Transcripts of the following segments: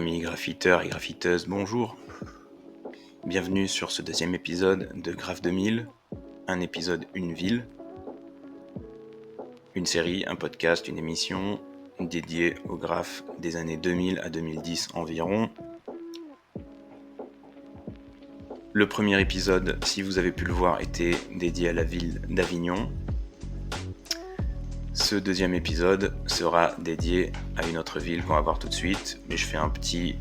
amis graffiteurs et graffiteuses, bonjour. Bienvenue sur ce deuxième épisode de Graph 2000, un épisode, une ville, une série, un podcast, une émission dédiée au graphe des années 2000 à 2010 environ. Le premier épisode, si vous avez pu le voir, était dédié à la ville d'Avignon. Ce deuxième épisode sera dédié à une autre ville qu'on va voir tout de suite, mais je fais un petit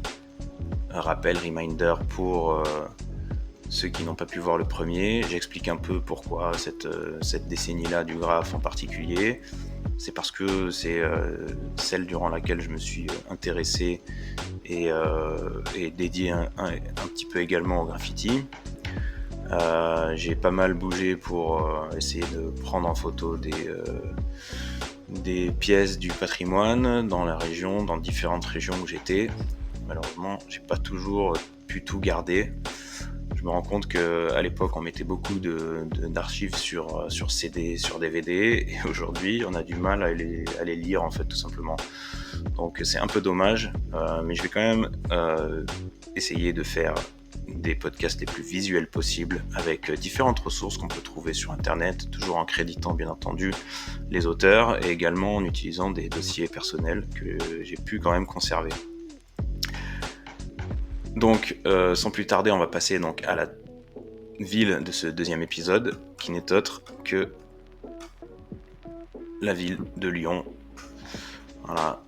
rappel, reminder pour ceux qui n'ont pas pu voir le premier. J'explique un peu pourquoi cette décennie-là du graphe en particulier. C'est parce que c'est celle durant laquelle je me suis intéressé et dédié un petit peu également au graffiti. J'ai pas mal bougé pour essayer de prendre en photo des pièces du patrimoine dans la région, dans différentes régions où j'étais. Malheureusement, j'ai pas toujours pu tout garder. Je me rends compte qu'à l'époque, on mettait beaucoup d'archives sur CD, sur DVD, et aujourd'hui, on a du mal à les lire, en fait, tout simplement. Donc, c'est un peu dommage, mais je vais quand même essayer de faire des podcasts les plus visuels possibles, avec différentes ressources qu'on peut trouver sur Internet, toujours en créditant, bien entendu, les auteurs, et également en utilisant des dossiers personnels que j'ai pu quand même conserver. Donc, sans plus tarder, on va passer donc à la ville de ce deuxième épisode, qui n'est autre que la ville de Lyon. Voilà,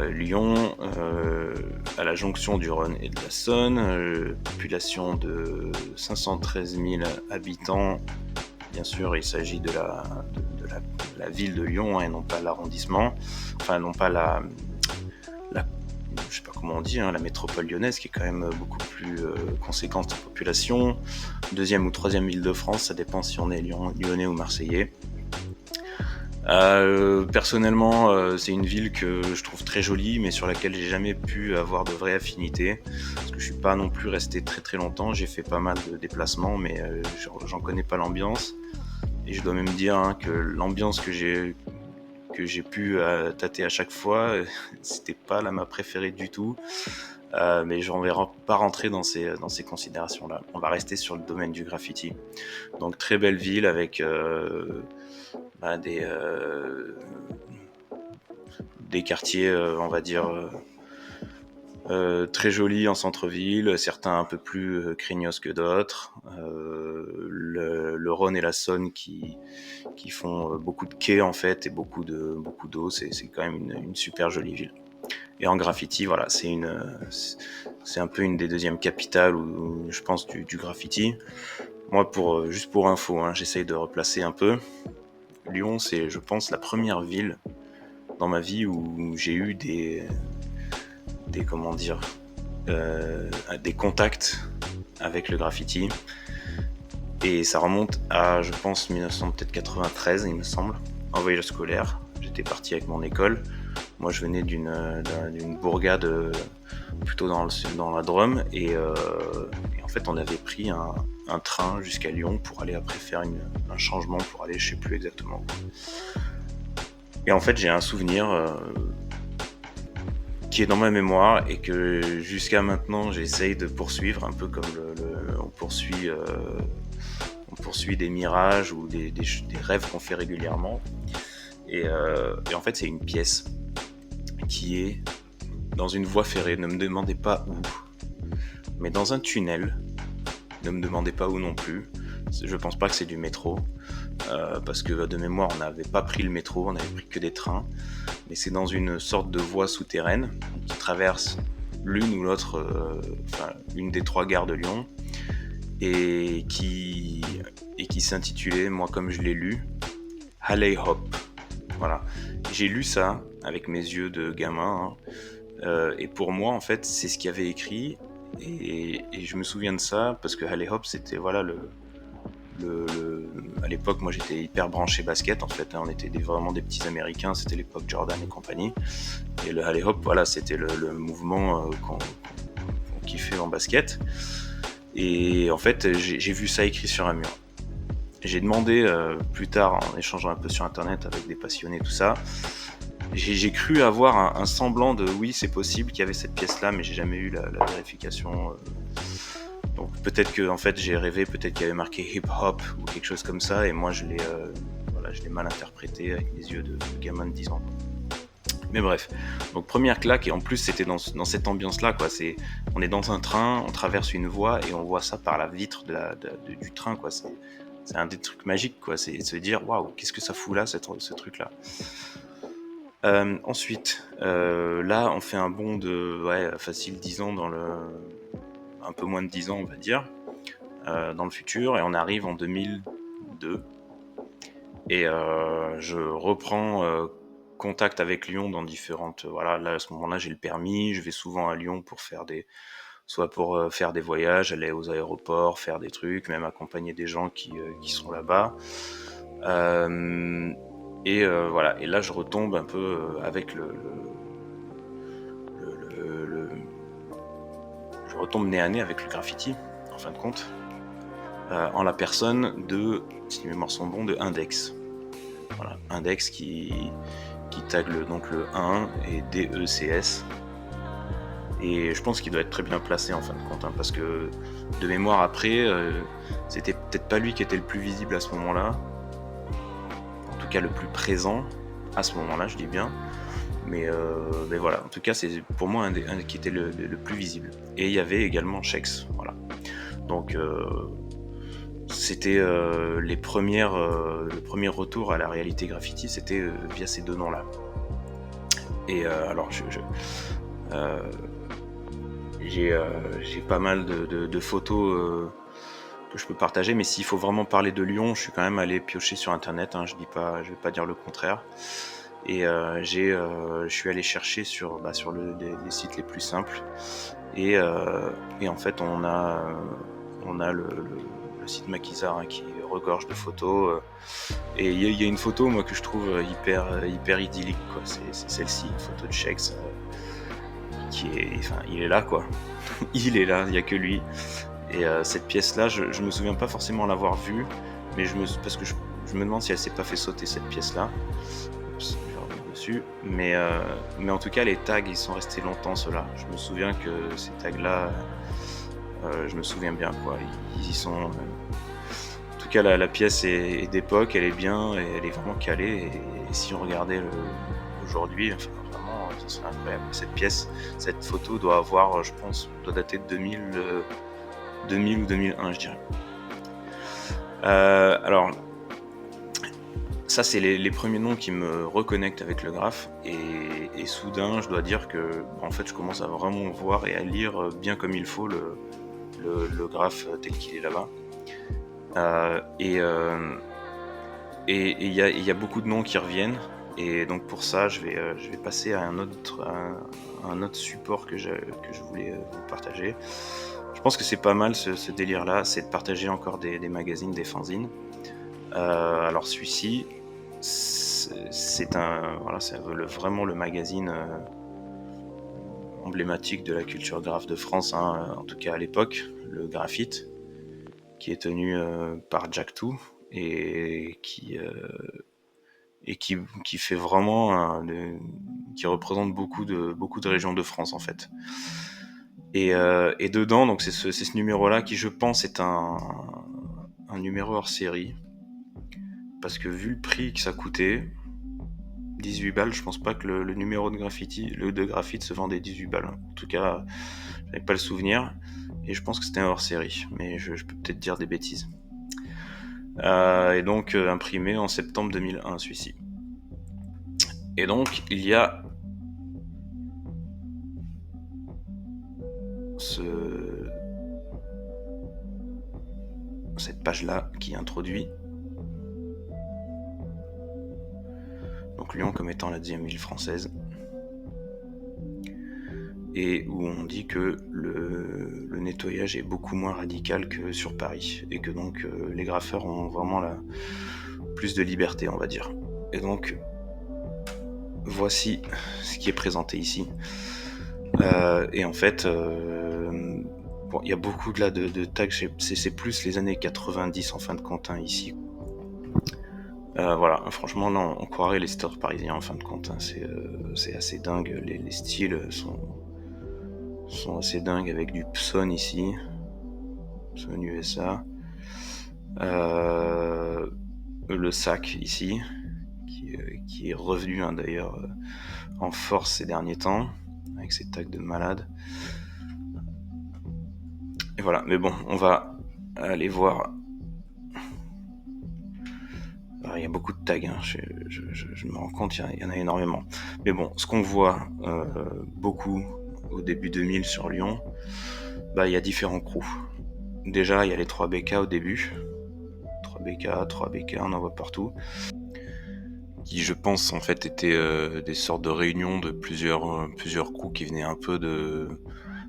Lyon, à la jonction du Rhône et de la Saône, population de 513 000 habitants. Bien sûr, il s'agit de la ville de Lyon et non pas l'arrondissement, enfin non pas la je sais pas comment on dit, la métropole lyonnaise qui est quand même beaucoup plus conséquente en population. Deuxième ou troisième ville de France, ça dépend si on est lyonnais ou marseillais. Personnellement, c'est une ville que je trouve très jolie, mais sur laquelle j'ai jamais pu avoir de vraie affinité, parce que je suis pas non plus resté très très longtemps. J'ai fait pas mal de déplacements, mais j'en connais pas l'ambiance. Et je dois même dire que l'ambiance que j'ai pu tâter à chaque fois, c'était pas ma préférée du tout. Mais je ne vais pas rentrer dans ces considérations-là. On va rester sur le domaine du graffiti. Donc très belle ville avec des quartiers, on va dire, très jolis en centre-ville, certains un peu plus craignos que d'autres. Le Rhône et la Saône qui font beaucoup de quais en fait et beaucoup d'eau, c'est quand même une super jolie ville. Et en graffiti, voilà, c'est un peu une des deuxièmes capitales où je pense du graffiti. Moi, juste pour info, j'essaye de replacer un peu. Lyon, c'est, je pense, la première ville dans ma vie où j'ai eu des contacts avec le graffiti. Et ça remonte à, je pense, 1993, il me semble, en voyage scolaire. J'étais parti avec mon école. Moi, je venais d'une bourgade plutôt dans la Drôme. Et en fait, on avait pris un train jusqu'à Lyon pour aller après faire un changement pour aller, je sais plus exactement. Et en fait, j'ai un souvenir qui est dans ma mémoire et que jusqu'à maintenant, j'essaye de poursuivre, un peu comme on poursuit des mirages ou des rêves qu'on fait régulièrement. Et en fait, c'est une pièce qui est dans une voie ferrée, ne me demandez pas où, mais dans un tunnel, ne me demandez pas où non plus. Je pense pas que c'est du métro, parce que de mémoire, on n'avait pas pris le métro, on avait pris que des trains, mais c'est dans une sorte de voie souterraine qui traverse l'une ou l'autre, une des trois gares de Lyon, et qui s'intitulait, moi comme je l'ai lu, Halley Hop. Voilà. J'ai lu ça avec mes yeux de gamin, et pour moi en fait c'est ce qu'il y avait écrit, et je me souviens de ça parce que Halley Hop c'était voilà à l'époque moi j'étais hyper branché basket en fait, on était vraiment des petits américains, c'était l'époque Jordan et compagnie, et le Halley Hop voilà c'était le mouvement qu'on kiffait en basket, et en fait j'ai vu ça écrit sur un mur. J'ai demandé plus tard, en échangeant un peu sur internet avec des passionnés, tout ça, j'ai cru avoir un semblant de oui, c'est possible qu'il y avait cette pièce-là, mais j'ai jamais eu la vérification. Donc peut-être que en fait j'ai rêvé, peut-être qu'il y avait marqué hip-hop ou quelque chose comme ça, et moi je l'ai mal interprété avec mes yeux de gamin de 10 ans. Mais bref, donc première claque, et en plus c'était dans cette ambiance-là, quoi. On est dans un train, on traverse une voie et on voit ça par la vitre du train, quoi. C'est un des trucs magiques, quoi. C'est de se dire, waouh, qu'est-ce que ça fout là, ce truc-là. Ensuite, là, on fait un bond de facile 10 ans un peu moins de 10 ans, on va dire, dans le futur, et on arrive en 2002. Et je reprends contact avec Lyon dans différentes... Voilà, là, à ce moment-là, j'ai le permis, je vais souvent à Lyon pour faire soit pour faire des voyages, aller aux aéroports, faire des trucs, même accompagner des gens qui sont là-bas. Voilà, et là je retombe un peu avec je retombe nez à nez avec le graffiti, en fin de compte, en la personne de, si mes mémoires sont bons, de Index. Voilà, Index qui tag donc le 1 et DECS. Et je pense qu'il doit être très bien placé en fin de compte, hein, parce que de mémoire après, c'était peut-être pas lui qui était le plus visible à ce moment-là, en tout cas le plus présent à ce moment-là, je dis bien. Mais voilà, en tout cas c'est pour moi un qui était le plus visible. Et il y avait également Shex, voilà. Donc c'était le premier retour à la réalité graffiti, c'était via ces deux noms-là. Et alors j'ai pas mal de photos que je peux partager, mais s'il faut vraiment parler de Lyon, je suis quand même allé piocher sur internet, hein, je vais pas dire le contraire. Et je suis allé chercher sur les sites les plus simples, et en fait on a le site Maquisard, hein, qui regorge de photos, et il y a une photo moi que je trouve hyper idyllique, quoi. C'est celle-ci, une photo de Shex, il est là, quoi. Il est là, il y a que lui. Et cette pièce-là, je me souviens pas forcément l'avoir vue, mais parce que je me demande si elle s'est pas fait sauter, cette pièce-là. Oups, je reviens dessus. Mais en tout cas, les tags, ils sont restés longtemps, ceux-là. Je me souviens que ces tags-là, je me souviens bien, quoi. Ils y sont. En tout cas, la pièce est d'époque, elle est bien, et elle est vraiment calée. Et si on regardait aujourd'hui, enfin, vraiment, ça serait incroyable. Cette photo doit avoir, je pense, doit dater de 2000 ou 2001, je dirais. Alors, ça, c'est les premiers noms qui me reconnectent avec le graphe, et soudain, je dois dire que, en fait, je commence à vraiment voir et à lire bien comme il faut le graphe tel qu'il est là-bas. Et il y a beaucoup de noms qui reviennent, et donc pour ça, je vais passer à un autre support que je voulais vous partager. Je pense que c'est pas mal ce délire-là, c'est de partager encore des magazines, des fanzines. Alors celui-ci, c'est vraiment le magazine emblématique de la culture graphe de France, hein, en tout cas à l'époque, le Graphite, qui est tenu par Jack Two, et qui fait vraiment qui représente beaucoup de régions de France, en fait. Et dedans, donc c'est ce numéro-là qui, je pense, est un numéro hors série, parce que vu le prix que ça coûtait, 18 balles, je pense pas que le numéro de graphite se vendait 18 balles. En tout cas, j'avais pas le souvenir, et je pense que c'était un hors série, mais je peux peut-être dire des bêtises. Et donc imprimé en septembre 2001, celui-ci. Et donc il y a cette page-là qui introduit donc Lyon comme étant la 10e ville française, et où on dit que le nettoyage est beaucoup moins radical que sur Paris, et que donc les graffeurs ont vraiment plus de liberté, on va dire. Et donc voici ce qui est présenté ici. Et en fait, il y a beaucoup de tags, c'est plus les années 90 en fin de compte, hein, ici. Voilà, franchement, là, on croirait les stores parisiens en fin de compte, hein. C'est assez dingue. Les styles sont assez dingues avec du Pson ici, Pson USA. Le sac ici, qui est revenu hein, d'ailleurs en force ces derniers temps, avec ses tags de malade. Et voilà, mais bon, on va aller voir. Alors, il y a beaucoup de tags, hein. Je me rends compte, il y en a énormément. Mais bon, ce qu'on voit beaucoup au début 2000 sur Lyon, bah, il y a différents crews. Déjà, il y a les 3BK au début. 3BK, 3BK, on en voit partout. Qui, je pense, en fait, étaient des sortes de réunions de plusieurs crews qui venaient un peu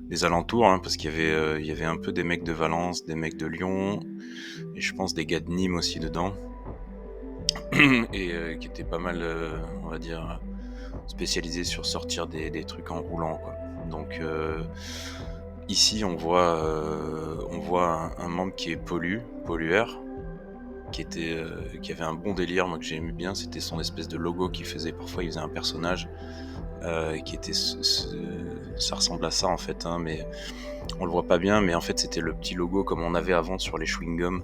des alentours, hein, parce qu'il y avait un peu des mecs de Valence, des mecs de Lyon, et je pense des gars de Nîmes aussi dedans, et qui étaient pas mal, on va dire, spécialisés sur sortir des trucs en roulant, quoi. Donc ici, on voit un membre qui est pollueur, qui avait un bon délire, moi que j'aimais bien, c'était son espèce de logo qu'il faisait. Parfois, il faisait un personnage qui était, ça ressemble à ça en fait, hein, mais on le voit pas bien. Mais en fait, c'était le petit logo comme on avait avant sur les chewing-gums,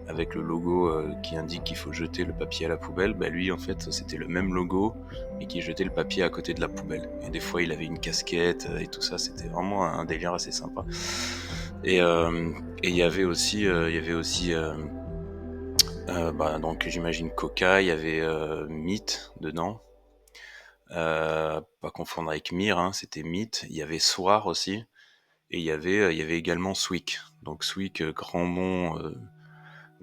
avec le logo qui indique qu'il faut jeter le papier à la poubelle. Bah lui, en fait, c'était le même logo, mais qui jetait le papier à côté de la poubelle. Et des fois, il avait une casquette et tout ça. C'était vraiment un délire assez sympa. Et il y avait aussi, donc j'imagine Coca, il y avait Mythe dedans. Pas confondre avec Mir, hein, c'était Mythe. Il y avait Soir aussi. Et il y avait également Swick. Donc Swick, grand nom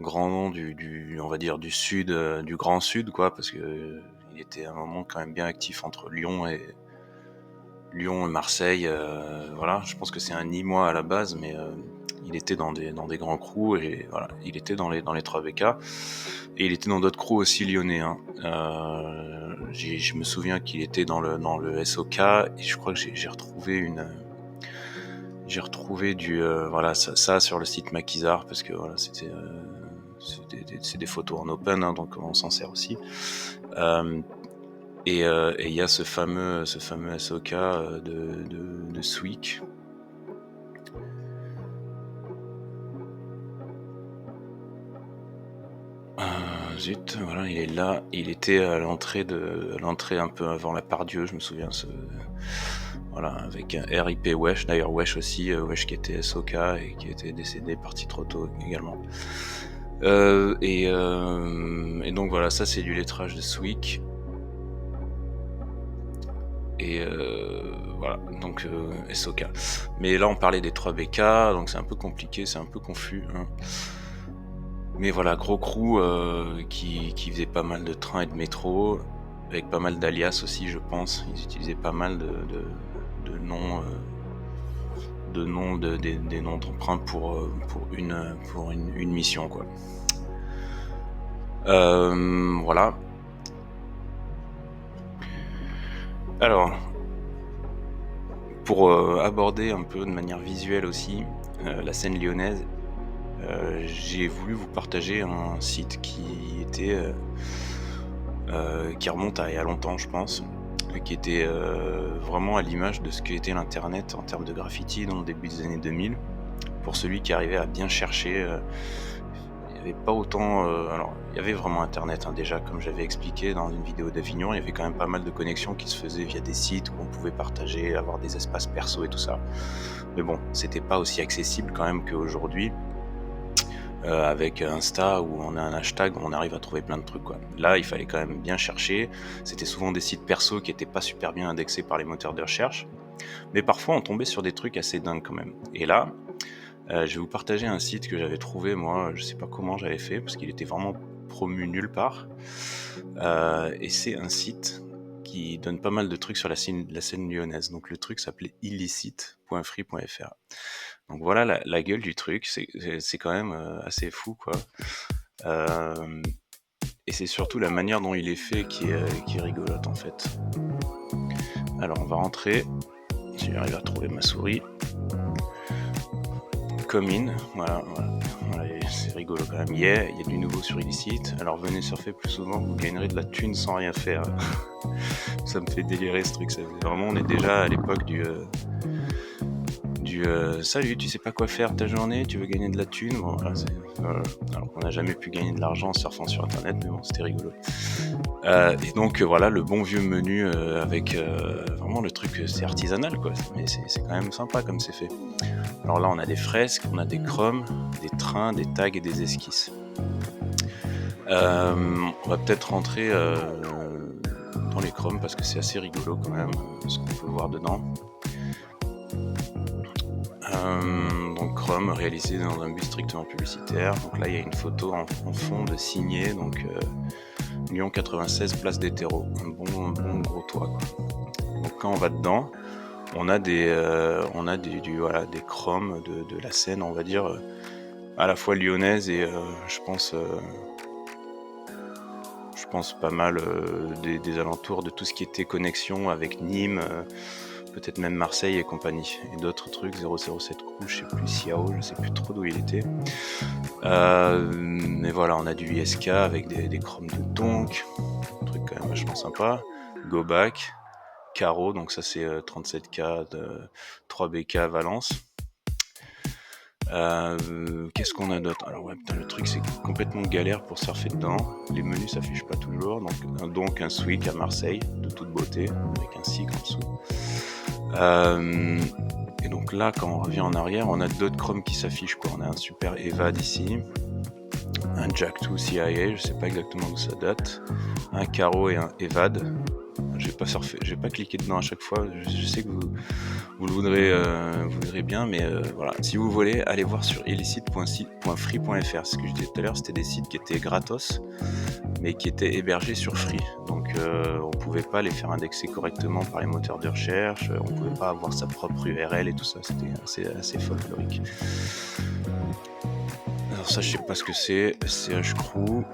on va dire du sud, du grand sud, quoi, parce que il était à un moment quand même bien actif entre Lyon et Marseille. Voilà, je pense que c'est un Nîmois à la base, mais il était dans des grands crews et voilà, il était dans les 3BK et il était dans d'autres crews aussi lyonnais, hein. Je me souviens qu'il était dans le SOK et je crois que j'ai retrouvé du voilà ça sur le site Maquisard parce que voilà c'est des photos en open, hein, donc on s'en sert aussi. Et il y a ce fameux SOK de Swick. Zut, voilà, il est là. Il était à l'entrée un peu avant la Pardieu, je me souviens. Voilà, avec un RIP Wesh. D'ailleurs, Wesh aussi, Wesh qui était SOK et qui était décédé, parti trop tôt également. Et donc voilà, ça c'est du lettrage de Swick. Et voilà, donc SOK. Mais là on parlait des 3BK, donc c'est un peu compliqué, c'est un peu confus, hein. Mais voilà, gros crew qui faisait pas mal de trains et de métro, avec pas mal d'alias aussi, je pense. Ils utilisaient pas mal de noms, des noms d'emprunt pour une mission, quoi. Voilà. Alors, pour aborder un peu de manière visuelle aussi la scène lyonnaise, j'ai voulu vous partager un site qui remonte à il y a longtemps, je pense, qui était vraiment à l'image de ce qu'était l'internet en termes de graffiti dans le début des années 2000. Pour celui qui arrivait à bien chercher, il n'y avait pas autant. Alors, il y avait vraiment internet, hein, déjà, comme j'avais expliqué dans une vidéo d'Avignon, il y avait quand même pas mal de connexions qui se faisaient via des sites où on pouvait partager, avoir des espaces perso et tout ça. Mais bon, c'était pas aussi accessible quand même qu'aujourd'hui. Avec Insta où on a un hashtag, on arrive à trouver plein de trucs, quoi. Là, il fallait quand même bien chercher. C'était souvent des sites perso qui étaient pas super bien indexés par les moteurs de recherche, mais parfois on tombait sur des trucs assez dingues quand même. Et là, je vais vous partager un site que j'avais trouvé, moi, je sais pas comment j'avais fait parce qu'il était vraiment promu nulle part. Et c'est un site qui donne pas mal de trucs sur la scène lyonnaise. Donc le truc s'appelait illicite.free.fr. Donc voilà la gueule du truc, c'est quand même assez fou, quoi. Et c'est surtout la manière dont il est fait qui est rigolote en fait. Alors on va rentrer, si j'arrive à trouver ma souris. Welcome in, voilà, c'est rigolo quand même. Yeah, il y a du nouveau sur Illicit. Alors venez surfer plus souvent, vous gagnerez de la thune sans rien faire. Ça me fait délirer ce truc. Vraiment, on est déjà à l'époque du salut, tu sais pas quoi faire ta journée, tu veux gagner de la thune. Bon, voilà, alors qu'on n'a jamais pu gagner de l'argent en surfant sur internet, mais bon, c'était rigolo. Et donc voilà, le bon vieux menu avec vraiment le truc, c'est artisanal quoi, mais c'est quand même sympa comme c'est fait. Alors là, on a des fresques, on a des chromes, des trains, des tags et des esquisses. On va peut-être rentrer dans les chromes parce que c'est assez rigolo quand même ce qu'on peut voir dedans. Donc Chrome réalisé dans un but strictement publicitaire. Donc là il y a une photo en fond de signé, donc Lyon 96 place des terreaux, un bon gros toit quoi. Donc quand on va dedans, on a des chromes de la scène, on va dire à la fois lyonnaise et je pense pas mal des alentours de tout ce qui était connexion avec Nîmes, peut-être même Marseille et compagnie, et d'autres trucs, 007 Crew, je sais plus, Siao, je sais plus trop d'où il était. Mais voilà, on a du ISK avec des chromes de Donk, un truc quand même vachement sympa. Go Back, Caro, donc ça c'est 37K de 3BK Valence. Qu'est-ce qu'on a d'autre? Alors ouais, putain, le truc c'est complètement galère pour surfer dedans. Les menus s'affichent pas toujours. Donc un Swick à Marseille de toute beauté avec un SIG en dessous. Et donc là, quand on revient en arrière, on a d'autres chromes qui s'affichent quoi. On a un super Evad ici, un Jack 2 CIA, je sais pas exactement d'où ça date, un Caro et un Evad. J'ai pas cliqué dedans à chaque fois. Je sais que vous le voudrez bien, mais voilà. Si vous voulez, allez voir sur illicit.free.fr. Ce que je disais tout à l'heure, c'était des sites qui étaient gratos, mais qui étaient hébergés sur Free. Donc on pouvait pas les faire indexer correctement par les moteurs de recherche, on pouvait pas avoir sa propre URL et tout ça. C'était assez folklorique. Alors ça, je sais pas ce que c'est. CH Crew.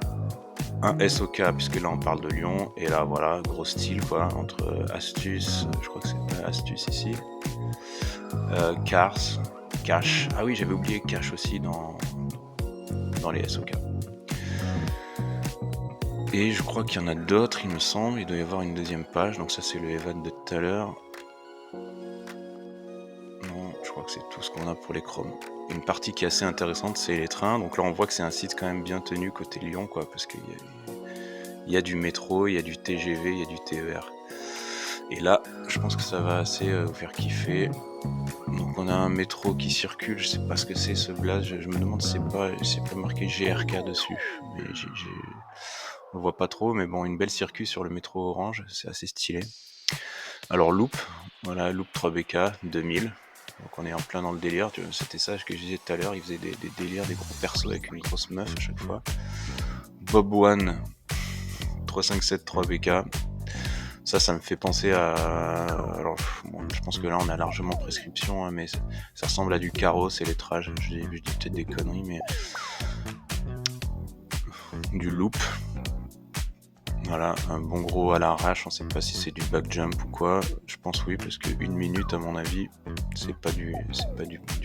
Un SOK, puisque là on parle de Lyon, et là voilà, gros style quoi, entre Astuce, je crois que c'est pas Astuce ici, Cars, Cash, ah oui j'avais oublié Cash aussi dans les SOK. Et je crois qu'il y en a d'autres, il me semble, il doit y avoir une deuxième page, donc ça c'est le Evan de tout à l'heure. Non, je crois que c'est tout ce qu'on a pour les chromes. Une partie qui est assez intéressante, c'est les trains, donc là on voit que c'est un site quand même bien tenu côté Lyon quoi, parce qu'il y a du métro, il y a du TGV, il y a du TER. Et là, je pense que ça va assez vous faire kiffer. Donc on a un métro qui circule, je sais pas ce que c'est ce blaze, je me demande si c'est pas marqué GRK dessus. Mais on le voit pas trop, mais bon, une belle circuit sur le métro orange, c'est assez stylé. Alors Loop, voilà, Loop 3BK 2000. Donc on est en plein dans le délire, c'était ça que je disais tout à l'heure, il faisait des délires, des gros persos avec une grosse meuf à chaque fois. Bob One 357 3BK. Ça me fait penser à... Alors, bon, je pense que là, on a largement prescription, hein, mais ça ressemble à du carreau, c'est lettrage. Je dis peut-être des conneries, mais... Du loop. Voilà, un bon gros à l'arrache, on sait pas si c'est du back jump ou quoi. Je pense oui, parce que 1 minute, à mon avis, c'est pas du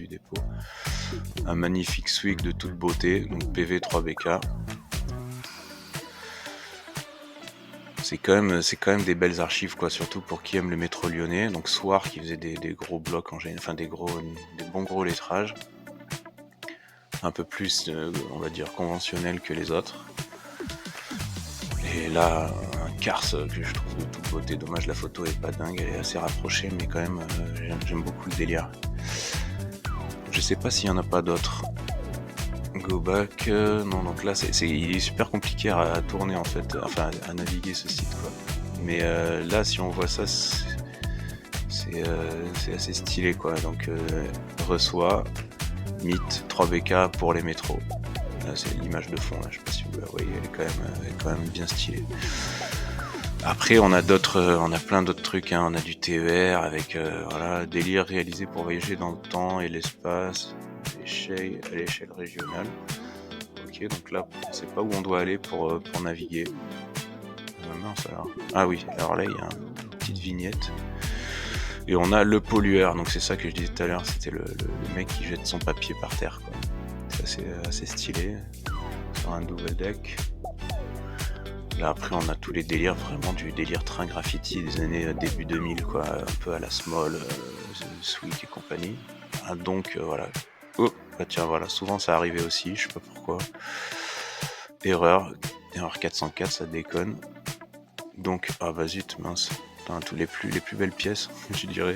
dépôt. Un magnifique swing de toute beauté, donc PV 3BK. C'est quand même des belles archives quoi, surtout pour qui aime le métro lyonnais. Donc Soir qui faisait des gros blocs en général, enfin des bons gros lettrages, un peu plus on va dire conventionnel que les autres. Et là un Cars que je trouve de toute beauté. Dommage la photo est pas dingue, elle est assez rapprochée, mais quand même j'aime beaucoup le délire. Je sais pas s'il y en a pas d'autres. Go Back, non, donc là il est super compliqué à tourner en fait, enfin à naviguer ce site quoi. Mais là si on voit ça c'est assez stylé quoi. Donc reçoit Meet 3BK pour les métros. Là c'est l'image de fond là, je sais pas si vous la voyez, elle est quand même bien stylée. Après on a plein d'autres trucs, hein. On a du TER avec voilà, délire réalisé pour voyager dans le temps et l'espace. À l'échelle régionale. Ok, donc là, on sait pas où on doit aller pour naviguer. Mince alors. Ah oui, alors là, il y a une petite vignette. Et on a le pollueur, donc c'est ça que je disais tout à l'heure, c'était le mec qui jette son papier par terre, quoi. C'est assez stylé, sur un double deck. Et après on a tous les délires, vraiment du délire train graffiti des années début 2000, quoi, un peu à la Small, Sweet et compagnie. Ah, donc voilà. Oh, bah tiens, voilà, souvent ça arrivait aussi, je sais pas pourquoi. Erreur 404, ça déconne. Donc, ah bah zut, mince. Putain, tous les plus belles pièces, je dirais.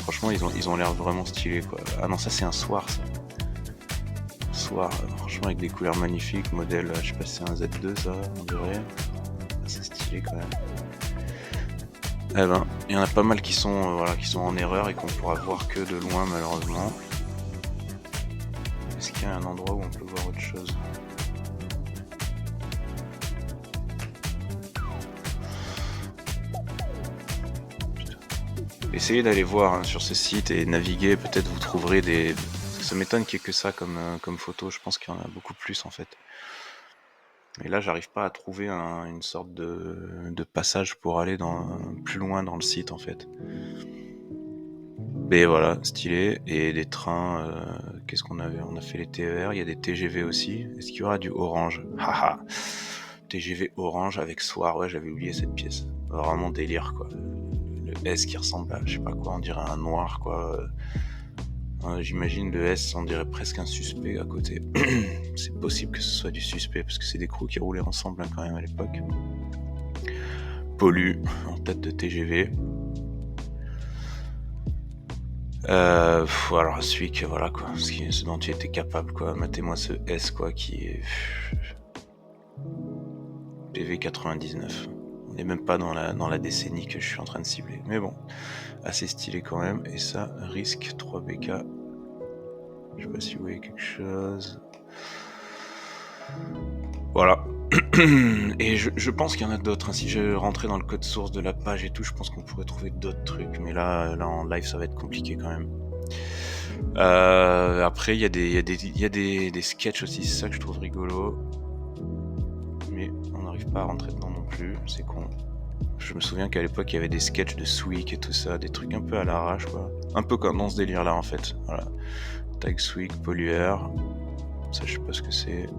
Franchement, ils ont l'air vraiment stylés, quoi. Ah non, ça c'est un soir, ça. Soir, franchement, avec des couleurs magnifiques, modèle, je sais pas si c'est un Z2, ça, on dirait. C'est stylé quand même. Eh ben, il y en a pas mal qui sont en erreur et qu'on pourra voir que de loin, malheureusement. Est-ce qu'il y a un endroit où on peut voir autre chose ? Essayez d'aller voir sur ce site et naviguer, peut-être vous trouverez des... Ça m'étonne qu'il n'y ait que ça comme photo, je pense qu'il y en a beaucoup plus en fait. Et là j'arrive pas à trouver une sorte de passage pour aller plus loin dans le site en fait. Mais voilà, stylé. Et des trains, qu'est-ce qu'on avait ? On a fait les TER, il y a des TGV aussi. Est-ce qu'il y aura du orange ? Haha. TGV orange avec soir, ouais j'avais oublié cette pièce. Vraiment délire quoi. Le S qui ressemble à je sais pas quoi, on dirait un noir quoi. J'imagine le S, on dirait presque un suspect à côté. C'est possible que ce soit du suspect parce que c'est des crews qui roulaient ensemble quand même à l'époque. Pollue en tête de TGV. Alors celui que voilà quoi, ce dont tu étais capable quoi. Matez-moi ce S quoi qui est PV 99. On n'est même pas dans la décennie que je suis en train de cibler. Mais bon, assez stylé quand même. Et ça, risque 3BK. Je sais pas si vous voyez quelque chose. Voilà. Et je pense qu'il y en a d'autres. Si je rentrais dans le code source de la page et tout, je pense qu'on pourrait trouver d'autres trucs. Mais là en live, ça va être compliqué quand même. Après, il y a des sketchs aussi. C'est ça que je trouve rigolo. Mais on n'arrive pas à rentrer dedans non plus. C'est con. Je me souviens qu'à l'époque, il y avait des sketchs de Sweek et tout ça. Des trucs un peu à l'arrache, quoi. Un peu comme dans ce délire-là, en fait. Voilà. Tag Sweek, pollueur. Ça, je sais pas ce que c'est.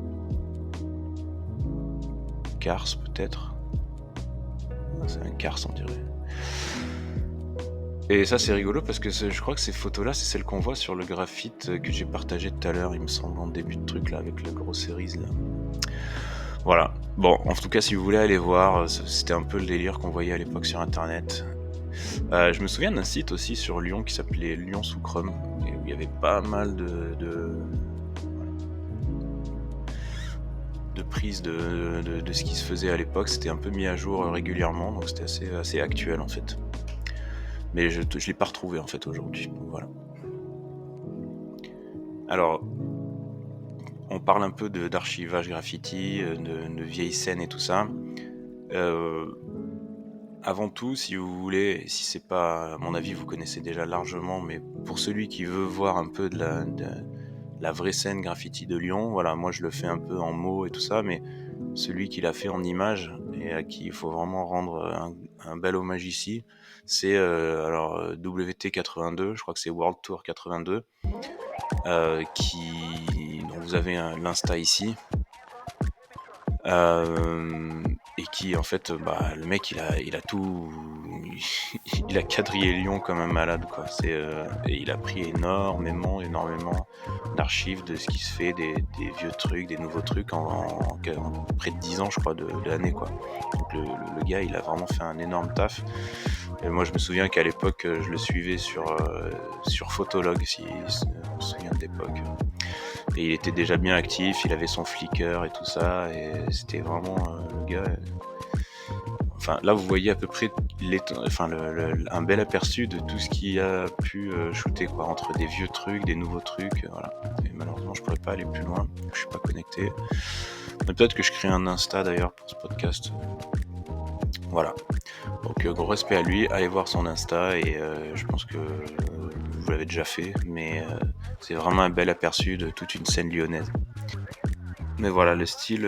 Cars, peut-être. C'est un Cars, on dirait. Et ça, c'est rigolo parce que je crois que ces photos-là, c'est celles qu'on voit sur le graphite que j'ai partagé tout à l'heure, il me semble, en début de truc, là, avec le gros series, là. Voilà. Bon, en tout cas, si vous voulez aller voir, c'était un peu le délire qu'on voyait à l'époque sur Internet. Je me souviens d'un site aussi sur Lyon qui s'appelait Lyon sous Chrome, et où il y avait pas mal de prises de ce qui se faisait à l'époque. C'était un peu mis à jour régulièrement, donc c'était assez actuel en fait. Mais je l'ai pas retrouvé en fait aujourd'hui. Donc voilà. Alors, on parle un peu d'archivage graffiti, de vieilles scènes et tout ça. Avant tout, si vous voulez, si c'est pas, à mon avis, vous connaissez déjà largement, mais pour celui qui veut voir un peu de la vraie scène graffiti de Lyon, voilà, moi je le fais un peu en mots et tout ça, mais celui qui l'a fait en images et à qui il faut vraiment rendre un bel hommage ici, c'est WT82, je crois que c'est World Tour 82, dont vous avez l'insta ici. Et qui en fait le mec il a tout il a quadrillé Lyon comme un malade quoi. Et il a pris énormément d'archives de ce qui se fait, des vieux trucs, des nouveaux trucs en près de 10 ans je crois de l'année quoi. Donc le gars il a vraiment fait un énorme taf. Et moi je me souviens qu'à l'époque je le suivais sur Photolog, si on se souvient de l'époque. Et il était déjà bien actif, il avait son Flickr et tout ça, et c'était vraiment le gars. Enfin, là, vous voyez à peu près un bel aperçu de tout ce qu'il a pu shooter, quoi, entre des vieux trucs, des nouveaux trucs, voilà. Et malheureusement, je pourrais pas aller plus loin, je suis pas connecté. Mais peut-être que je crée un Insta d'ailleurs pour ce podcast. Voilà. Donc, gros respect à lui, allez voir son Insta, et je pense que vous l'avez déjà fait, mais c'est vraiment un bel aperçu de toute une scène lyonnaise. Mais voilà, le style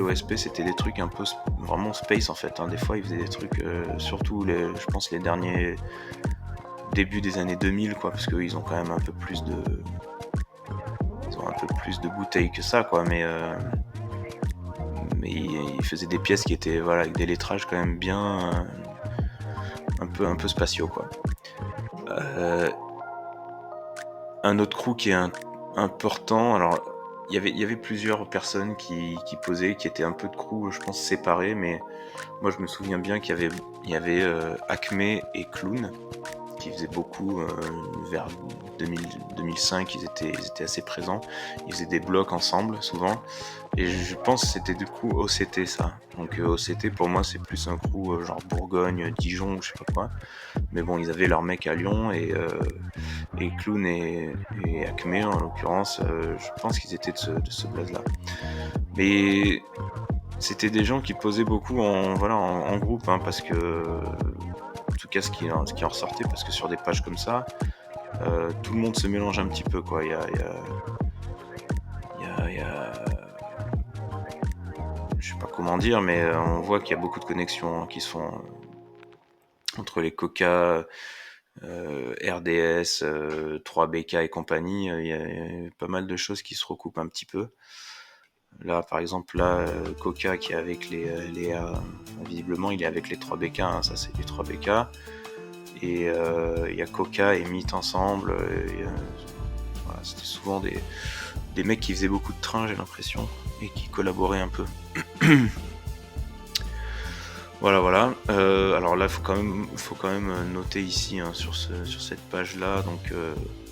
OSP, c'était des trucs un peu vraiment space en fait. Des fois, ils faisaient des trucs, surtout je pense les derniers début des années 2000, quoi, parce qu'ils ont quand même un peu plus de bouteilles que ça, quoi, mais ils faisaient des pièces qui étaient, voilà, avec des lettrages quand même bien, un peu spatiaux, quoi. Un autre crew qui est important, alors il y avait plusieurs personnes qui posaient, qui étaient un peu de crew, je pense, séparés, mais moi je me souviens bien il y avait Acme et Clown qui faisaient beaucoup, vers 2005, ils étaient assez présents. Ils faisaient des blocs ensemble souvent, et je pense que c'était du coup OCT, ça. Donc OCT pour moi c'est plus un crew genre Bourgogne, Dijon ou je sais pas quoi. Mais bon, ils avaient leurs mecs à Lyon, et Clown et Acme en l'occurrence, je pense qu'ils étaient de ce blaze-là. Mais c'était des gens qui posaient beaucoup en groupe, hein, parce que, en tout cas ce qui en ressortait, parce que sur des pages comme ça, tout le monde se mélange un petit peu, quoi. Il y a je sais pas comment dire, mais on voit qu'il y a beaucoup de connexions, hein, qui se font entre les Coca, RDS, 3BK et compagnie. Il y a pas mal de choses qui se recoupent un petit peu. Là, par exemple, Coca qui est avec visiblement, il est avec les 3BK, hein, ça c'est les 3BK. Et il y a Coca et Meat ensemble. Voilà, c'était souvent des mecs qui faisaient beaucoup de trains, j'ai l'impression, et qui collaboraient un peu. Voilà. Alors là, faut quand même noter ici, hein, sur cette page-là, donc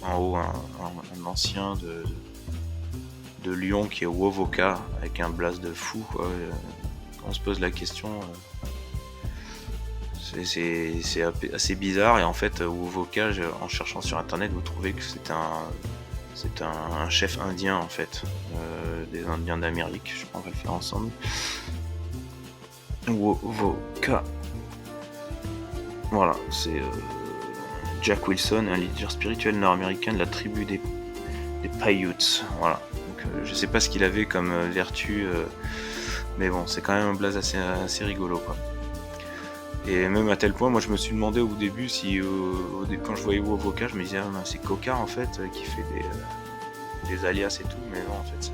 en haut, un ancien de Lyon qui est Wovoka, avec un blaze de fou, quoi. Quand on se pose la question, c'est assez bizarre, et en fait, Wovoka, en cherchant sur internet, vous trouvez que c'est un chef indien, en fait, des Indiens d'Amérique. Je pense qu'on va le faire ensemble. Wovoka. Voilà, c'est Jack Wilson, un leader spirituel nord-américain de la tribu des Paiutes. Voilà. Donc, je sais pas ce qu'il avait comme vertu, mais bon, c'est quand même un blaze assez rigolo, quoi. Et même à tel point, moi je me suis demandé au début si, quand je voyais Wovoka, je me disais, c'est Coca en fait, qui fait des alias et tout, mais non, en fait,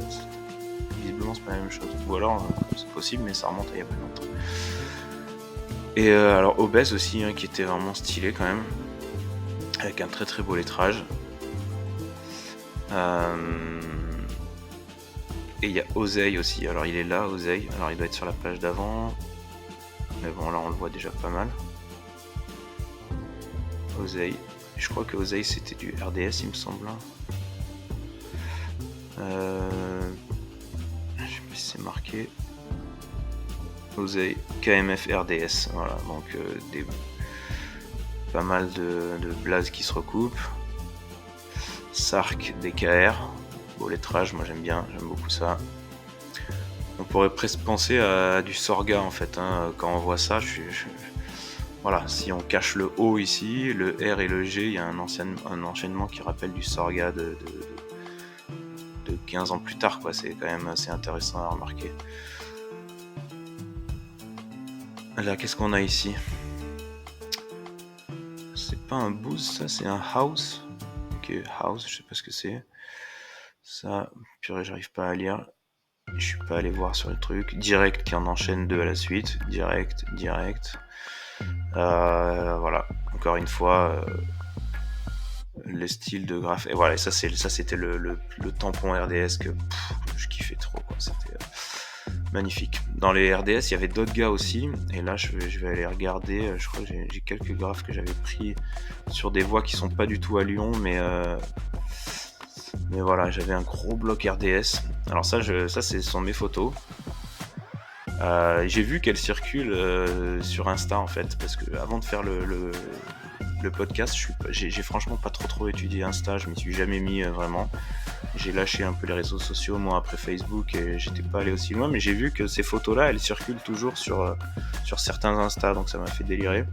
visiblement c'est pas la même chose. Ou alors, c'est possible, mais ça remonte à il y a pas longtemps. Et alors Obèse aussi, hein, qui était vraiment stylé quand même, avec un très très beau lettrage. Et il y a Oseille aussi, alors il est là, Oseille, alors il doit être sur la page d'avant, mais bon là on le voit déjà pas mal. Oseille, je crois que Oseille c'était du RDS, il me semble. Je sais pas si c'est marqué. Oseille, KMF RDS, voilà, donc pas mal de blazes qui se recoupent. Sark DKR, beau lettrage, moi j'aime beaucoup ça. On pourrait presque penser à du Sorga en fait, hein. Quand on voit ça, voilà, si on cache le O ici, le R et le G, il y a un enchaînement qui rappelle du Sorga de 15 ans plus tard, quoi. C'est quand même assez intéressant à remarquer. Là, qu'est-ce qu'on a ici? C'est pas un boost, ça, c'est un house. Ok, house, je sais pas ce que c'est. Ça, purée, j'arrive pas à lire. Je suis pas allé voir sur le truc. Direct qui en enchaîne deux à la suite. Direct. Voilà, encore une fois, le style de graphe. Et voilà, ça c'était le tampon RDS que je kiffais trop, quoi. C'était magnifique. Dans les RDS, il y avait d'autres gars aussi. Et là, je vais aller regarder. Je crois que j'ai quelques graphes que j'avais pris sur des voies qui sont pas du tout à Lyon, mais voilà, j'avais un gros bloc RDS. Alors ça ce sont mes photos. J'ai vu qu'elles circulent sur Insta en fait, parce que avant de faire le podcast, j'ai franchement pas trop étudié Insta, je m'y suis jamais mis vraiment. J'ai lâché un peu les réseaux sociaux, moi, après Facebook, et j'étais pas allé aussi loin, mais j'ai vu que ces photos-là, elles circulent toujours sur certains Insta, donc ça m'a fait délirer.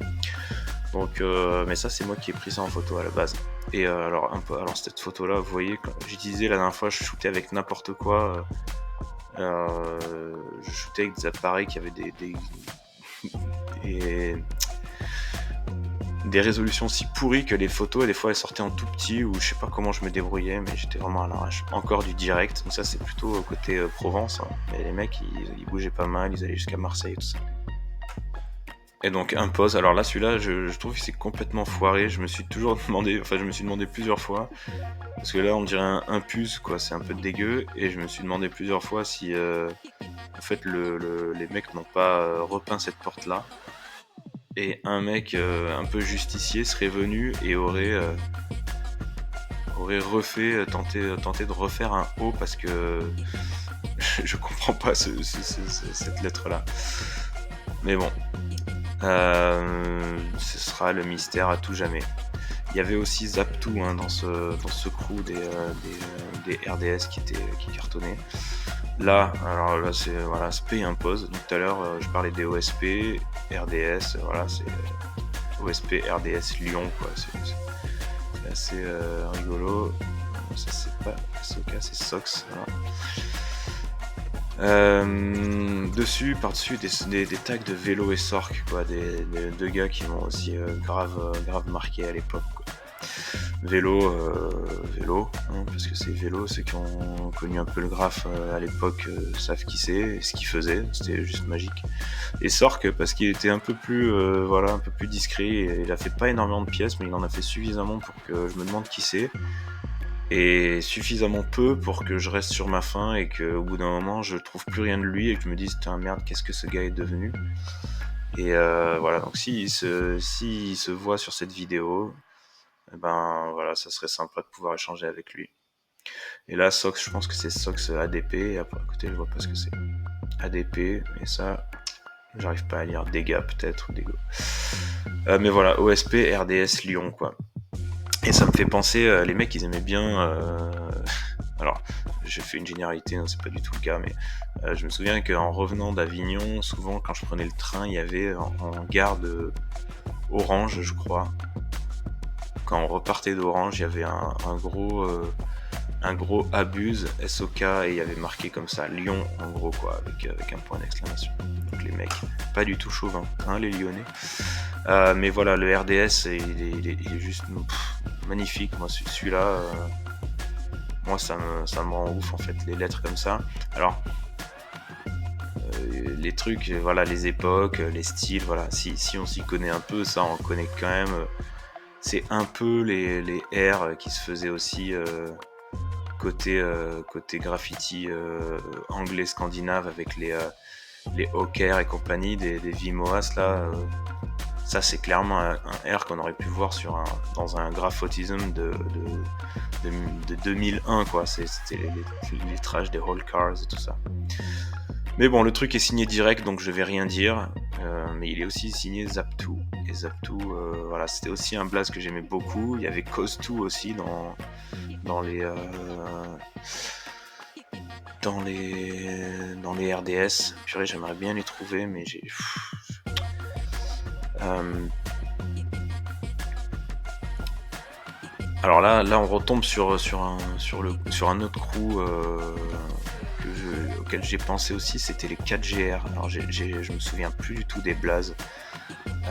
Donc, mais ça, c'est moi qui ai pris ça en photo à la base. Et alors cette photo-là, vous voyez, quand j'utilisais la dernière fois, je shootais avec n'importe quoi. Je shootais avec des appareils qui avaient des résolutions si pourries que les photos, des fois, elles sortaient en tout petit, ou je sais pas comment je me débrouillais, mais j'étais vraiment à l'arrache. Encore du direct, donc ça, c'est plutôt côté Provence, hein. Mais les mecs, ils bougeaient pas mal, ils allaient jusqu'à Marseille, tout ça. Et donc impose. Alors là, celui-là, je trouve que c'est complètement foiré. Je me suis demandé plusieurs fois, parce que là, on dirait un puce, quoi. C'est un peu dégueu, et je me suis demandé plusieurs fois si, en fait, les mecs n'ont pas repeint cette porte-là, et un mec un peu justicier serait venu et aurait tenté de refaire un haut, parce que je comprends pas cette lettre-là. Mais bon. Ce sera le mystère à tout jamais. Il y avait aussi Zaptoo, hein, dans ce crew des RDS qui cartonnaient. Là, alors là, voilà, SP impose. Donc tout à l'heure, je parlais des OSP, RDS, voilà, c'est OSP, RDS, Lyon, quoi. C'est assez rigolo. Ça, c'est pas SOK, c'est SOX. Voilà. Par-dessus, des tags de vélo et Sork, quoi, deux gars qui m'ont aussi grave marqué à l'époque, quoi. Vélo, hein, parce que c'est vélo, ceux qui ont connu un peu le graphe à l'époque savent qui c'est et ce qu'il faisait, c'était juste magique. Et Sork, parce qu'il était un peu plus discret, et il a fait pas énormément de pièces, mais il en a fait suffisamment pour que je me demande qui c'est. Et suffisamment peu pour que je reste sur ma faim, et qu'au bout d'un moment je trouve plus rien de lui et que je me dise putain merde, qu'est-ce que ce gars est devenu. Et voilà, donc s'il se voit sur cette vidéo, ben voilà, ça serait sympa de pouvoir échanger avec lui. Et là, Sox, je pense que c'est Sox ADP, et après à côté je vois pas ce que c'est. ADP, et ça j'arrive pas à lire. Dégâts peut-être, ou Dégo. Mais voilà, OSP RDS Lyon, quoi. Et ça me fait penser, les mecs ils aimaient bien alors j'ai fait une généralité, hein, c'est pas du tout le cas, mais je me souviens qu'en revenant d'Avignon, souvent quand je prenais le train, il y avait en gare de Orange, je crois, quand on repartait d'Orange, il y avait un gros Abuse SOK, et il y avait marqué comme ça Lyon, en gros, quoi, avec un point d'exclamation. Donc les mecs, pas du tout chauvins, hein, les Lyonnais. Mais voilà, le RDS, il est juste magnifique. Moi, celui-là, moi, ça me rend ouf, en fait, les lettres comme ça. Alors, les trucs, voilà, les époques, les styles, voilà, si on s'y connaît un peu, ça, on connaît quand même. C'est un peu les R qui se faisaient aussi côté graffiti anglais scandinave, avec les Hawker et compagnie, des Vimoas là. Ça, c'est clairement un R qu'on aurait pu voir dans un graphotisme de 2001, quoi. C'était les trash des Whole Cars et tout ça. Mais bon, le truc est signé direct, donc je vais rien dire. Mais il est aussi signé Zaptoo. Et Zaptoo, voilà, c'était aussi un blaze que j'aimais beaucoup. Il y avait Cause2 aussi dans les RDS. Purée, j'aimerais bien les trouver, mais j'ai... Alors là, on retombe sur un autre crew auquel j'ai pensé aussi, c'était les 4GR. Alors je me souviens plus du tout des blazes.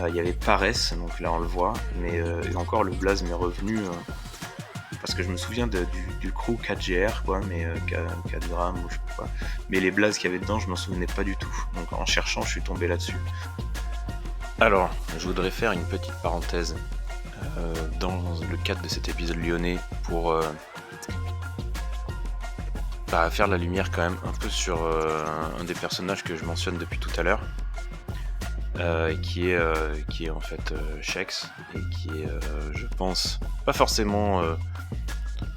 Il y avait Paresse, donc là on le voit, mais encore le blaze m'est revenu parce que je me souviens du crew 4GR, quoi, mais 4 grammes ou je sais pas quoi. Mais les blazes qu'il y avait dedans, je m'en souvenais pas du tout. Donc en cherchant, je suis tombé là-dessus. Alors, je voudrais faire une petite parenthèse dans le cadre de cet épisode lyonnais pour faire la lumière quand même un peu sur un des personnages que je mentionne depuis tout à l'heure, qui est en fait Shex, et qui est, je pense, pas forcément,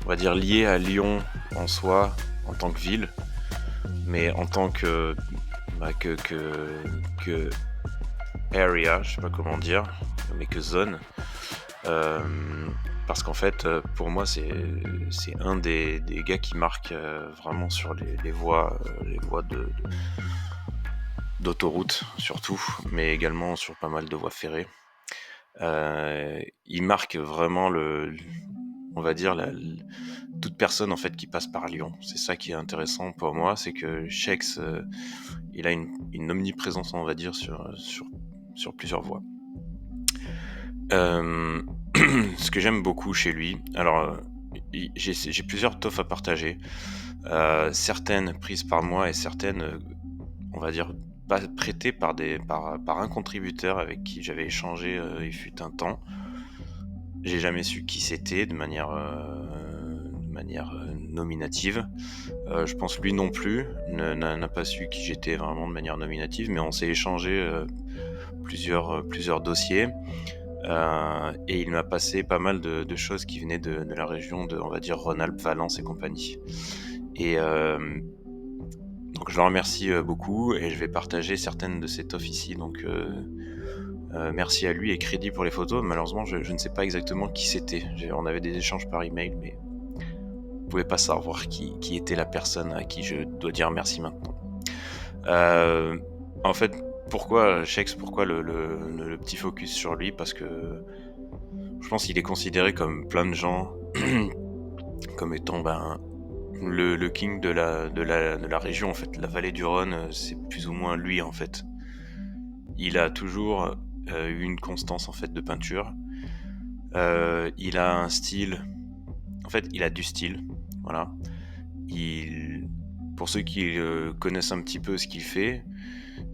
on va dire, lié à Lyon en soi, en tant que ville, mais en tant que area, je sais pas comment dire, mais que zone. Parce qu'en fait, pour moi, c'est un des gars qui marque vraiment sur les voies d'autoroute surtout, mais également sur pas mal de voies ferrées. Il marque vraiment on va dire toute personne en fait qui passe par Lyon. C'est ça qui est intéressant pour moi, c'est que Shex, il a une omniprésence, on va dire, sur plusieurs voies. Hem, ce que j'aime beaucoup chez lui, alors, i j'ai plusieurs toffes à partager, certaines prises par moi et certaines, on va dire, pas prêtées par un contributeur avec qui j'avais échangé, il fut un temps. J'ai jamais su qui c'était de manière nominative. Je pense lui non plus n'a pas su qui j'étais vraiment de manière nominative, mais on s'est échangé, plusieurs dossiers, et il m'a passé pas mal de choses qui venaient de la région de, on va dire, Rhône-Alpes, Valence et compagnie. Et donc je le remercie, beaucoup et je vais partager certaines de ses toffes ici, donc merci à lui et crédit pour les photos. Malheureusement, je ne sais pas exactement qui c'était. On avait des échanges par email, mais je pouvais pas savoir qui était la personne à qui je dois dire merci maintenant. Heu, En fait, pourquoi Shex? Pourquoi le petit focus sur lui? Parce que je pense qu'il est considéré comme plein de gens comme étant, ben, le king de la région, en fait. La vallée du Rhône, c'est plus ou moins lui, en fait. Il a toujours, eu une constance, en fait, de peinture. Il a un style, en fait, il a du style, voilà. Il Pour ceux qui, connaissent un petit peu ce qu'il fait,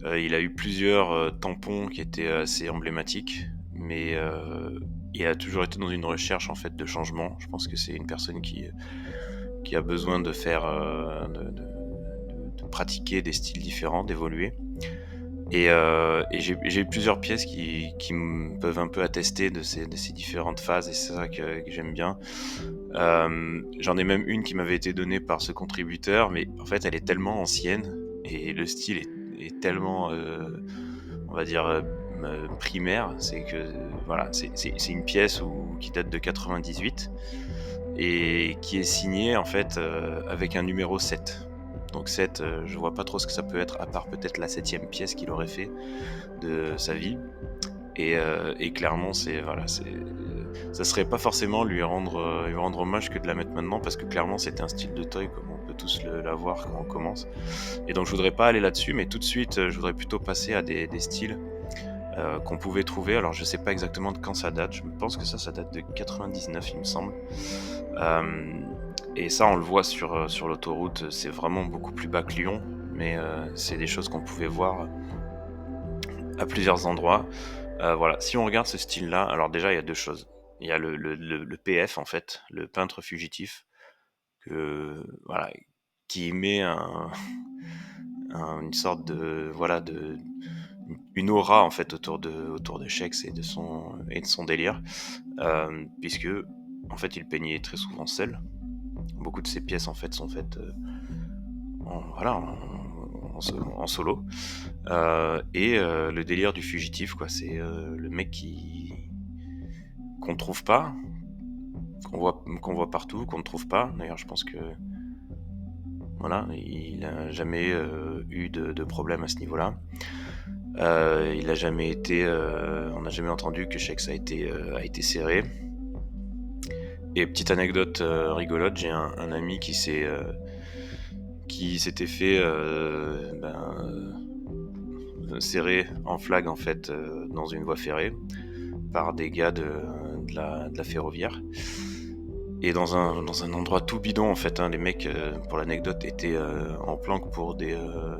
il a eu plusieurs, tampons qui étaient assez emblématiques, mais il a toujours été dans une recherche, en fait, de changement. Je pense que c'est une personne qui a besoin de faire, de pratiquer des styles différents, d'évoluer. Et j'ai plusieurs pièces qui peuvent un peu attester de ces différentes phases, et c'est ça que j'aime bien. J'en ai même une qui m'avait été donnée par ce contributeur, mais en fait elle est tellement ancienne et le style est tellement, on va dire, primaire. C'est que voilà, c'est une pièce qui date de 98 et qui est signée, en fait, avec un numéro 7. Donc 7, je vois pas trop ce que ça peut être, à part peut-être la septième pièce qu'il aurait fait de sa vie. Et clairement, ça serait pas forcément lui rendre hommage que de la mettre maintenant, parce que clairement c'était un style de toy comme on peut tous l'avoir quand on commence. Et donc je voudrais pas aller là-dessus, mais tout de suite, je voudrais plutôt passer à des styles qu'on pouvait trouver. Alors je sais pas exactement de quand ça date, je pense que ça date de 99, il me semble. Euh, et ça, on le voit sur l'autoroute, c'est vraiment beaucoup plus bas que Lyon, mais c'est des choses qu'on pouvait voir à plusieurs endroits. Voilà, si on regarde ce style-là, alors déjà il y a deux choses. Il y a le PF, en fait, le peintre fugitif, voilà, qui met une sorte de, voilà, une aura, en fait, autour de Shex et de son délire, puisque en fait il peignait très souvent seul. Beaucoup de ses pièces, en fait, sont faites, voilà, en solo. Et le délire du fugitif, quoi, c'est le mec qu'on trouve pas, qu'on voit partout, qu'on ne trouve pas. D'ailleurs, je pense que voilà, il a jamais eu de problème à ce niveau-là. Il a jamais été, on n'a jamais entendu que Shex a été serré. Et petite anecdote rigolote, j'ai un ami qui s'était fait serré en flag, en fait, dans une voie ferrée par des gars de la ferroviaire. Et dans un endroit tout bidon, en fait, hein. Les mecs, pour l'anecdote, étaient en planque pour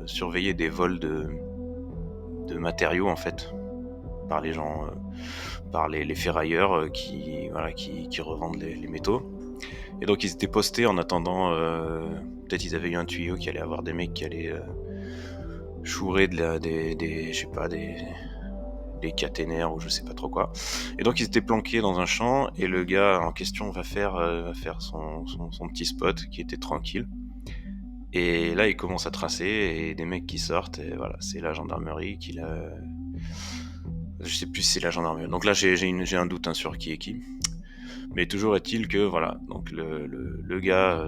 surveiller des vols de matériaux, en fait, par les gens, par les ferrailleurs, voilà, qui revendent les métaux. Et donc ils étaient postés en attendant, peut-être ils avaient eu un tuyau qui allait avoir des mecs qui allaient chourer je sais pas, des caténaires ou je sais pas trop quoi. Et donc ils étaient planqués dans un champ, et le gars en question va faire son petit spot qui était tranquille. Et là il commence à tracer, et des mecs qui sortent, et voilà, c'est la gendarmerie qui l'a. Je sais plus si c'est la gendarmerie. Donc là j'ai un doute, hein, sur qui est qui. Mais toujours est-il que voilà, donc le gars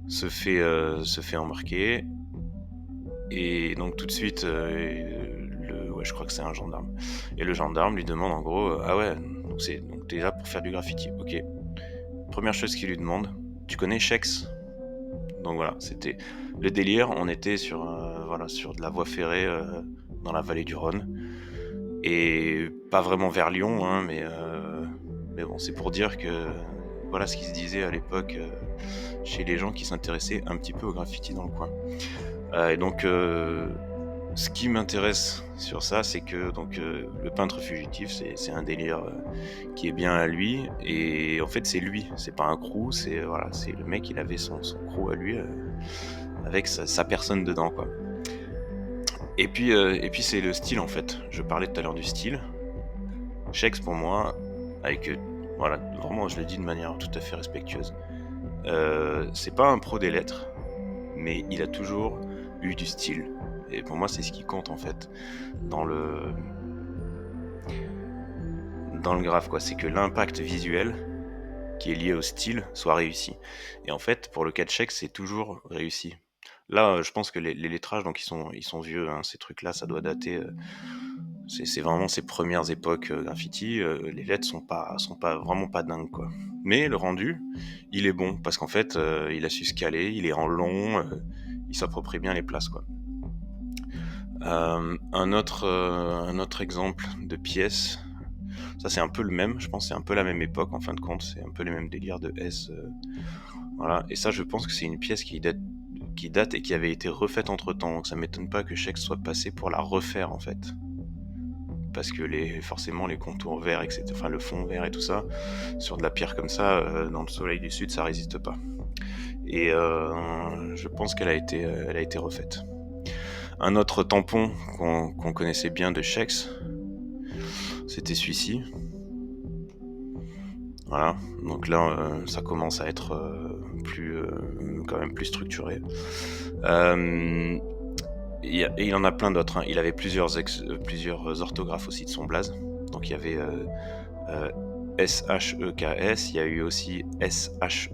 se fait embarquer. Et donc tout de suite, ouais, je crois que c'est un gendarme. Et le gendarme lui demande en gros, ah ouais, donc t'es là pour faire du graffiti, ok. Première chose qu'il lui demande, tu connais Shex? Donc voilà, c'était le délire. On était sur de la voie ferrée, dans la vallée du Rhône. et pas vraiment vers Lyon, hein, mais bon, c'est pour dire que voilà ce qui se disait à l'époque chez les gens qui s'intéressaient un petit peu au graffiti dans le coin. Et donc, ce qui m'intéresse sur ça, c'est que donc le peintre fugitif, c'est un délire qui est bien à lui, et en fait c'est lui, c'est pas un crew, c'est voilà, c'est le mec, il avait son crew à lui avec sa personne dedans, quoi. Et puis c'est le style, en fait. Je parlais tout à l'heure du style. Shex, pour moi, avec voilà, vraiment, je le dis de manière tout à fait respectueuse. C'est pas un pro des lettres, mais il a toujours eu du style. Et pour moi, c'est ce qui compte, en fait, dans le graphe, quoi. C'est que l'impact visuel qui est lié au style soit réussi. Et en fait, pour le cas de Shex, c'est toujours réussi. Là, je pense que les lettrages, donc ils sont vieux, hein, ces trucs-là, ça doit dater. C'est vraiment ses premières époques graffiti. Les lettres sont pas vraiment pas dingues, quoi. Mais le rendu, il est bon parce qu'en fait, il a su se caler, il est en long, il s'approprie bien les places, quoi. Un autre exemple de pièce, ça c'est un peu le même, je pense, c'est un peu la même époque en fin de compte, c'est un peu les mêmes délires de S. Voilà, et ça je pense que c'est une pièce qui date et qui avait été refaite entre temps, donc ça m'étonne pas que Shex soit passé pour la refaire en fait. Parce que forcément les contours verts, etc., enfin le fond vert et tout ça, sur de la pierre comme ça, dans le soleil du sud, ça résiste pas. Et je pense qu'elle elle a été refaite. Un autre tampon qu'on connaissait bien de Shex, c'était celui-ci. Voilà, donc là ça commence à être quand même plus structuré. Et il en a plein d'autres, hein. Il avait plusieurs orthographes aussi de son blaze. Donc il y avait SHEKS, il y a eu aussi SHECKS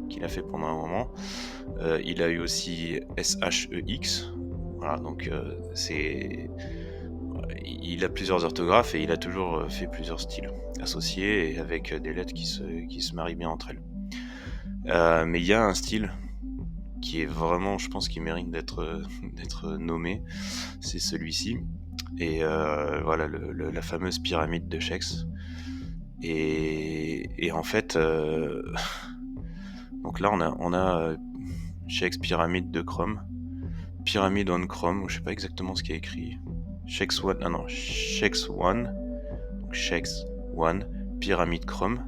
qu'il a fait pendant un moment. Il a eu aussi SHEX. Voilà, donc il a plusieurs orthographes et il a toujours fait plusieurs styles associés et avec des lettres qui se marient bien entre elles. Mais il y a un style qui est vraiment, je pense, qui mérite d'être nommé, c'est celui-ci. Et voilà, la fameuse pyramide de Shex. Et en fait, donc là on a Shex pyramide de chrome, pyramide on chrome, je sais pas exactement ce qui est écrit. Shex one, Shex one, donc Shex one, pyramide chrome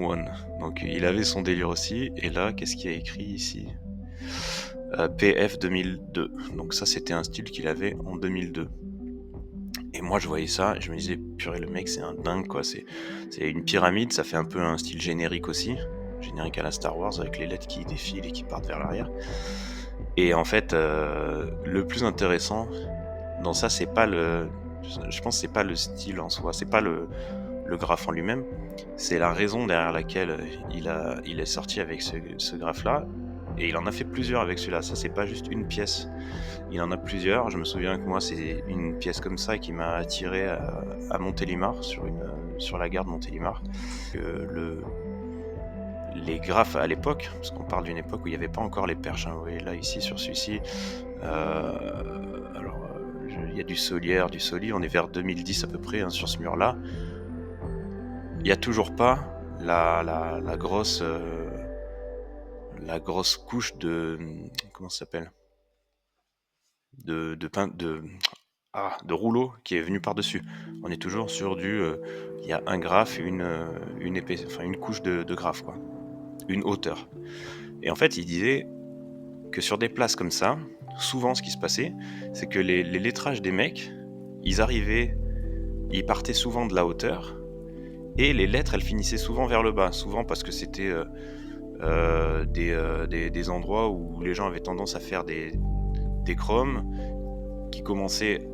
one. Donc il avait son délire aussi. Et là, qu'est-ce qu'il y a écrit ici? PF 2002. Donc ça, c'était un style qu'il avait en 2002. Et moi, je voyais ça et je me disais, purée, le mec, c'est un dingue, quoi. C'est une pyramide, ça fait un peu un style générique aussi. Générique à la Star Wars, avec les lettres qui défilent et qui partent vers l'arrière. Et en fait, le plus intéressant dans ça, c'est pas je pense que c'est pas le style en soi, c'est pas le graphe en lui-même, c'est la raison derrière laquelle il est sorti avec ce graphe-là. Et il en a fait plusieurs avec celui-là, ça c'est pas juste une pièce, il en a plusieurs. Je me souviens que moi c'est une pièce comme ça qui m'a attiré à Montélimar, sur la gare de Montélimar. Les graphes à l'époque, parce qu'on parle d'une époque où il n'y avait pas encore les perches, hein. Vous voyez là ici sur celui-ci, il y a du Solière, du Soli, on est vers 2010 à peu près, hein, sur ce mur-là. Il n'y a toujours pas la grosse couche de, comment ça s'appelle, de rouleau qui est venu par-dessus. On est toujours sur il y a un graphe, une couche de graphe, quoi, une hauteur. Et en fait, il disait que sur des places comme ça, souvent ce qui se passait, c'est que les lettrages des mecs, ils partaient souvent de la hauteur, et les lettres, elles finissaient souvent vers le bas, souvent parce que c'était des endroits où les gens avaient tendance à faire des chromes qui commençaient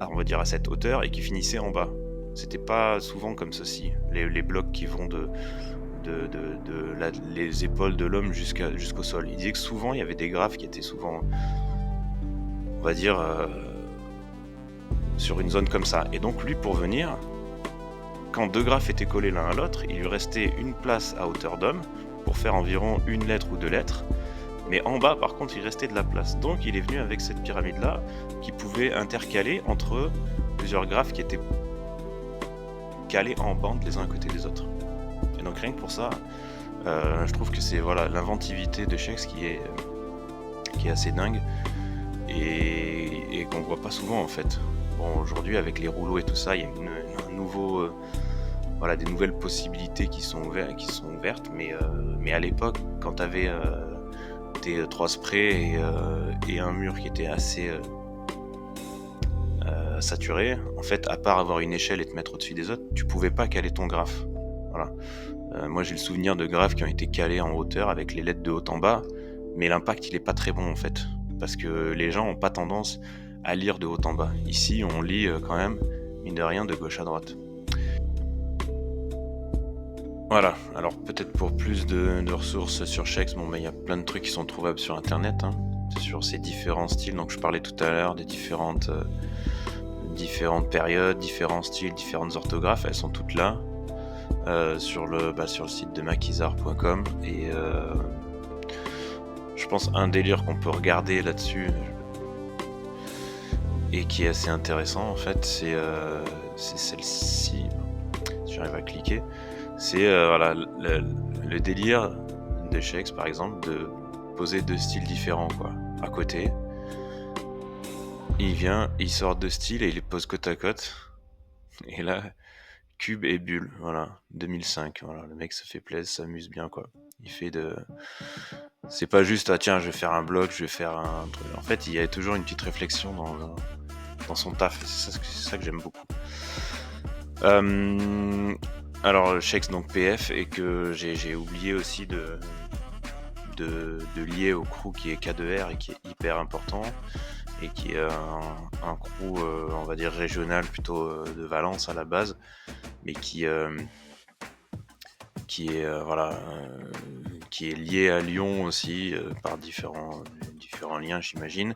on va dire à cette hauteur et qui finissaient en bas. C'était pas souvent comme ceci, les blocs qui vont les épaules de l'homme jusqu'au sol. Il disait que souvent il y avait des graphes qui étaient souvent, on va dire, sur une zone comme ça. Et donc lui, pour venir, quand deux graphes étaient collés l'un à l'autre, il lui restait une place à hauteur d'homme pour faire environ une lettre ou deux lettres. Mais en bas, par contre, il restait de la place. Donc il est venu avec cette pyramide-là qui pouvait intercaler entre plusieurs graphes qui étaient calés en bande les uns à côté des autres. Et donc rien que pour ça, je trouve que c'est l'inventivité de Chex qui est assez dingue et qu'on voit pas souvent en fait. Bon, aujourd'hui avec les rouleaux et tout ça, il y a un nouveau des nouvelles possibilités qui sont ouvertes, mais à l'époque, quand tu avais tes 3 sprays et un mur qui était assez saturé, en fait, à part avoir une échelle et te mettre au-dessus des autres, tu pouvais pas caler ton graphe. Voilà. Moi, j'ai le souvenir de graphes qui ont été calés en hauteur avec les lettres de haut en bas, mais l'impact, il est pas très bon en fait, parce que les gens ont pas tendance à lire de haut en bas. Ici, on lit quand même, mine de rien, de gauche à droite. Voilà, alors peut-être pour plus de ressources sur Chex, il y a plein de trucs qui sont trouvables sur internet, sur ces différents styles. Donc je parlais tout à l'heure des différentes périodes, différents styles, différentes orthographes, elles sont toutes là sur le site de maquisard.com. Et je pense un délire qu'on peut regarder là-dessus et qui est assez intéressant en fait, c'est celle-ci, si j'arrive à cliquer. C'est le délire de Chex par exemple de poser 2 styles différents à côté. Il vient, il sort 2 styles et il les pose côte à côte. Et là, cube et bulle, 2005. Le mec se fait plaisir, s'amuse bien Il fait c'est pas juste tiens je vais faire un bloc, je vais faire un truc. En fait, il y a toujours une petite réflexion dans son taf. C'est ça que j'aime beaucoup. Alors Chex donc PF, et que j'ai oublié aussi de lier au crew qui est K2R et qui est hyper important et qui est un crew on va dire régional plutôt de Valence à la base, mais qui est lié à Lyon aussi par différents liens, j'imagine.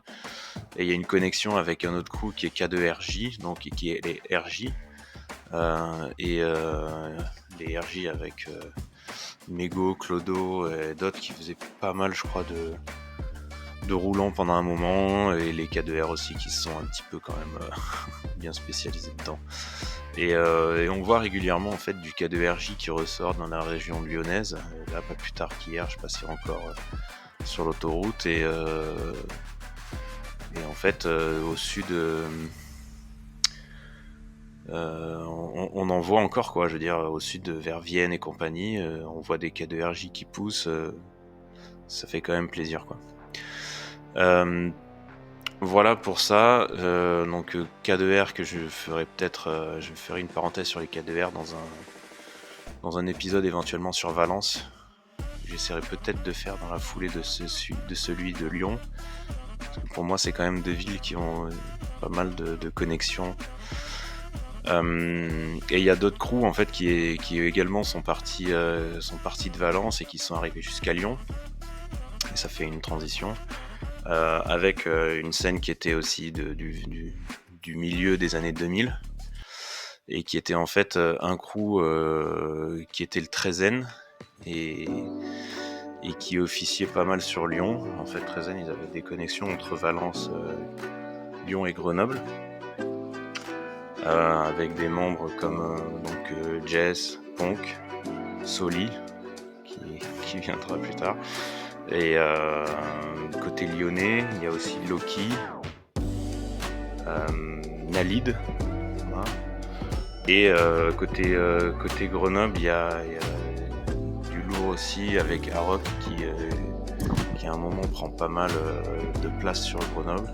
Et il y a une connexion avec un autre crew qui est K2RJ, donc qui est les RJ. Les RJ avec Mego, Clodo et d'autres qui faisaient pas mal, je crois, de roulants pendant un moment, et les K2R aussi qui se sont un petit peu quand même bien spécialisés dedans. Et on voit régulièrement en fait du K2RJ qui ressort dans la région lyonnaise. Là, pas plus tard qu'hier, je passais encore sur l'autoroute et en fait au sud. On en voit encore je veux dire au sud vers Vienne et compagnie, on voit des K2RJ qui poussent, ça fait quand même plaisir voilà pour ça. Donc K2R que je ferai peut-être, je ferai une parenthèse sur les K2R dans un épisode éventuellement sur Valence. J'essaierai peut-être de faire dans la foulée de celui de Lyon, parce que pour moi c'est quand même 2 villes qui ont pas mal de connexions. Et il y a d'autres crews en fait qui également sont partis de Valence et qui sont arrivés jusqu'à Lyon, et ça fait une transition avec une scène qui était aussi du milieu des années 2000 et qui était en fait un crew qui était le Treizen et qui officiait pas mal sur Lyon. En fait, Treizen, ils avaient des connexions entre Valence, Lyon et Grenoble. Avec des membres comme Jess, Ponk, Soli, qui viendra plus tard. Et côté lyonnais, il y a aussi Loki, Nalid. Voilà. Et côté Grenoble, il y a du lourd aussi avec Arok qui à un moment prend pas mal de place sur Grenoble.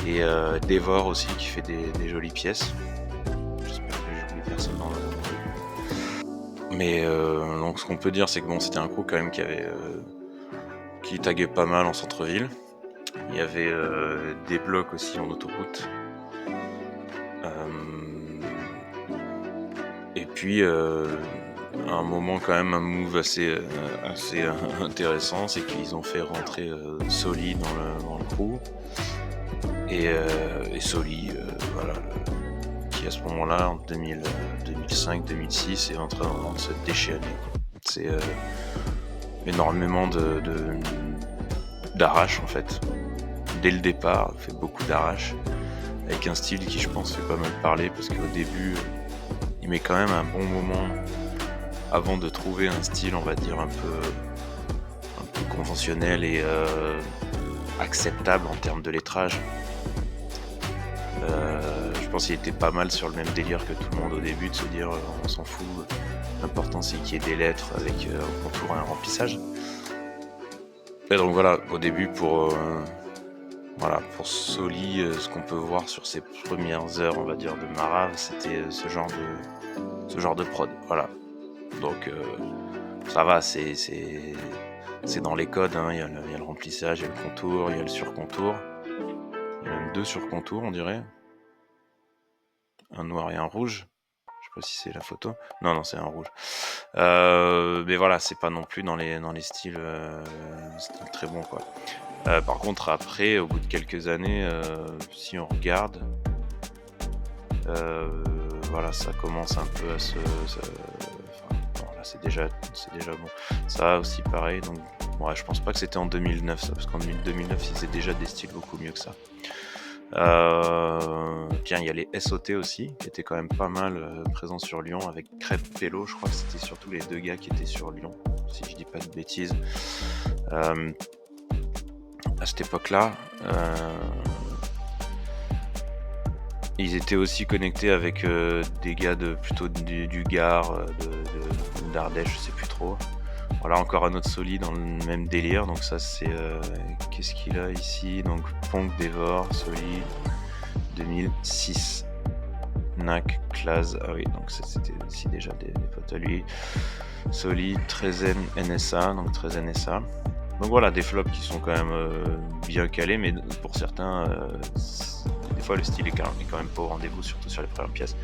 Et Devor aussi qui fait des jolies pièces. J'espère que j'ai oublié personne dans le... Mais donc ce qu'on peut dire, c'est que c'était un crew quand même qui taguait pas mal en centre-ville. Il y avait des blocs aussi en autoroute. Et puis à un moment quand même un move assez intéressant, c'est qu'ils ont fait rentrer Soli dans le crew. Et Soli, qui à ce moment-là, en 2005-2006, est en train de se déchaîner. C'est énormément d'arrache en fait. Dès le départ, il fait beaucoup d'arrache, avec un style qui, je pense, fait pas mal parler, parce qu'au début, il met quand même un bon moment avant de trouver un style, on va dire, un peu conventionnel et acceptable en termes de lettrage. Je pense qu'il était pas mal sur le même délire que tout le monde au début, de se dire on s'en fout, l'important c'est qu'il y ait des lettres avec un contour et un remplissage. Et donc voilà, au début pour Soli, ce qu'on peut voir sur ses premières heures, on va dire, de Marave, c'était ce genre de prod. Voilà. Donc ça va, c'est dans les codes, hein. Il y a le remplissage, il y a le contour, il y a le surcontour. Il y a même 2 surcontours, on dirait. Un noir et un rouge. Je sais pas si c'est la photo. Non, c'est un rouge. Mais voilà, c'est pas non plus dans les styles très bons, quoi. Par contre, après, au bout de quelques années, si on regarde, voilà, ça commence un peu à bon, là, c'est déjà bon. Ça aussi, pareil. Donc, ouais, je pense pas que c'était en 2009, ça, parce qu'en 2009, ils faisaient déjà des styles beaucoup mieux que ça. Tiens, il y a les SOT aussi, qui étaient quand même pas mal présents sur Lyon, avec Crêpe Pélo. Je crois que c'était surtout les 2 gars qui étaient sur Lyon, si je dis pas de bêtises. À cette époque-là, ils étaient aussi connectés avec des gars plutôt du Gard, d'Ardèche, je sais plus trop. Voilà, encore un autre Soli dans le même délire. Donc ça, c'est qu'est-ce qu'il a ici? Donc Ponk, Devor, Soli 2006, Nac, Claz. Ah oui, donc ça, c'était aussi déjà des potes à lui. Soli 13N NSA, donc 13 NSA. Donc voilà, des flops qui sont quand même bien calés, mais pour certains, des fois le style est quand même pas au rendez-vous, surtout sur les premières pièces.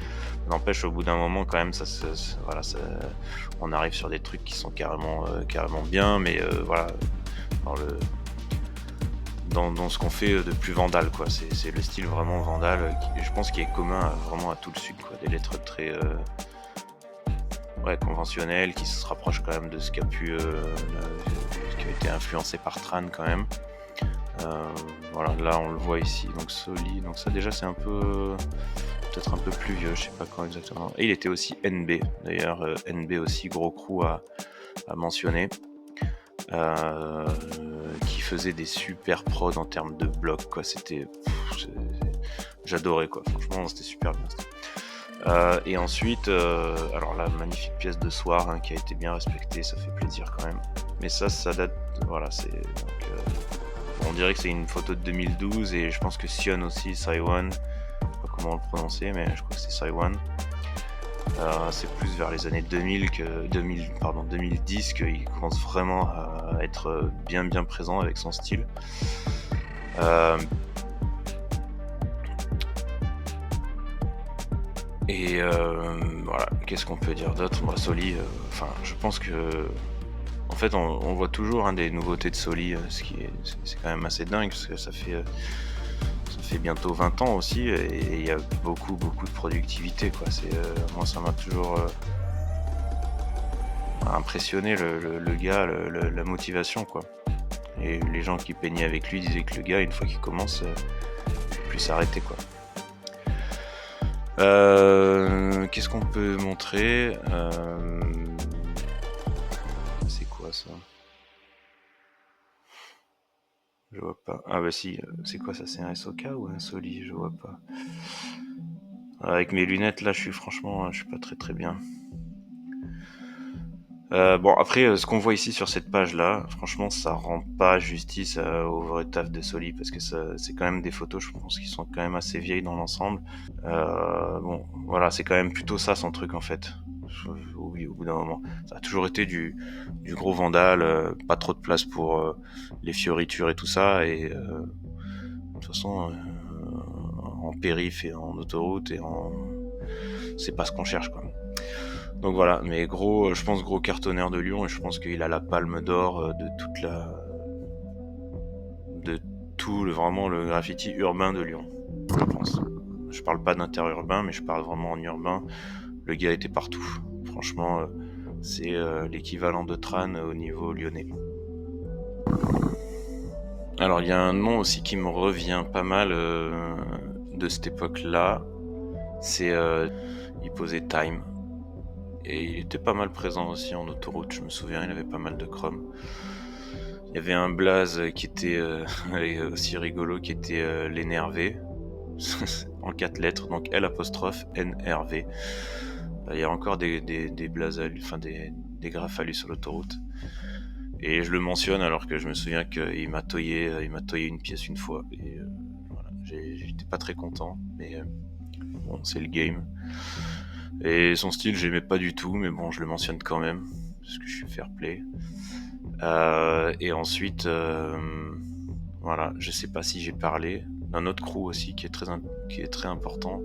N'empêche, au bout d'un moment, quand même, on arrive sur des trucs qui sont carrément bien, mais voilà, dans ce qu'on fait de plus vandal, quoi. C'est le style vraiment vandal, je pense, qui est commun vraiment à tout le sud, quoi. Des lettres très conventionnelles, qui se rapprochent quand même de ce qui a été influencé par Tran quand même. Voilà, là on le voit ici, donc Soli, donc ça déjà c'est peut-être un peu plus vieux, je sais pas quand exactement. Et il était aussi NB, d'ailleurs, NB aussi, gros crew à mentionner, qui faisait des super prods en termes de blocs, quoi. J'adorais, quoi, franchement c'était super bien. Et ensuite, alors la magnifique pièce de soir, hein, qui a été bien respectée, ça fait plaisir quand même. Mais ça date, voilà, on dirait que c'est une photo de 2012, et je pense que Sion aussi, Saiwan, je sais pas comment le prononcer, mais je crois que c'est Saiwan. C'est plus vers les années 2010 qu'il commence vraiment à être bien présent avec son style. Et voilà, qu'est-ce qu'on peut dire d'autre? Moi, Soli, je pense que en fait on voit toujours des nouveautés de Soli, c'est quand même assez dingue, parce que ça fait bientôt 20 ans aussi, et il y a beaucoup de productivité, quoi. Moi ça m'a toujours impressionné, le gars, la motivation, quoi. Et les gens qui peignaient avec lui disaient que le gars, une fois qu'il commence, il peut plus s'arrêter, quoi. Qu'est-ce qu'on peut montrer? C'est quoi ça? Je vois pas. Ah bah si, c'est quoi ça? C'est un SOK ou un Soli? Je vois pas. Avec mes lunettes là, je suis pas très bien. Bon, après, ce qu'on voit ici sur cette page là, franchement, ça rend pas justice au vrai taf de Soli, parce que c'est quand même des photos, je pense, qui sont quand même assez vieilles dans l'ensemble. Bon, voilà, c'est quand même plutôt ça son truc, en fait. Oui, au bout d'un moment. Ça a toujours été du gros vandal, pas trop de place pour les fioritures et tout ça, et de toute façon, en périph' et en autoroute c'est pas ce qu'on cherche, quoi. Donc voilà, mais je pense gros cartonneur de Lyon, et je pense qu'il a la palme d'or vraiment le graffiti urbain de Lyon, je pense. Je parle pas d'interurbain, mais je parle vraiment en urbain. Le gars était partout. Franchement, c'est l'équivalent de Tran au niveau lyonnais. Alors il y a un nom aussi qui me revient pas mal, de cette époque-là, c'est, il posait Time et il était pas mal présent aussi en autoroute, je me souviens, il avait pas mal de chrome. Il y avait un blaze qui était, aussi rigolo qui était, l'énervé en 4 lettres, donc L'_NRV. Il y a encore des blazes enfin des graphes sur l'autoroute. Et je le mentionne alors que je me souviens qu'il m'a toyé une pièce une fois. Et voilà, j'étais pas très content, mais bon, c'est le game. Et son style, j'aimais pas du tout, mais bon, je le mentionne quand même, parce que je suis fair play. Et ensuite, voilà, je sais pas si j'ai parlé d'un autre crew aussi qui est très important,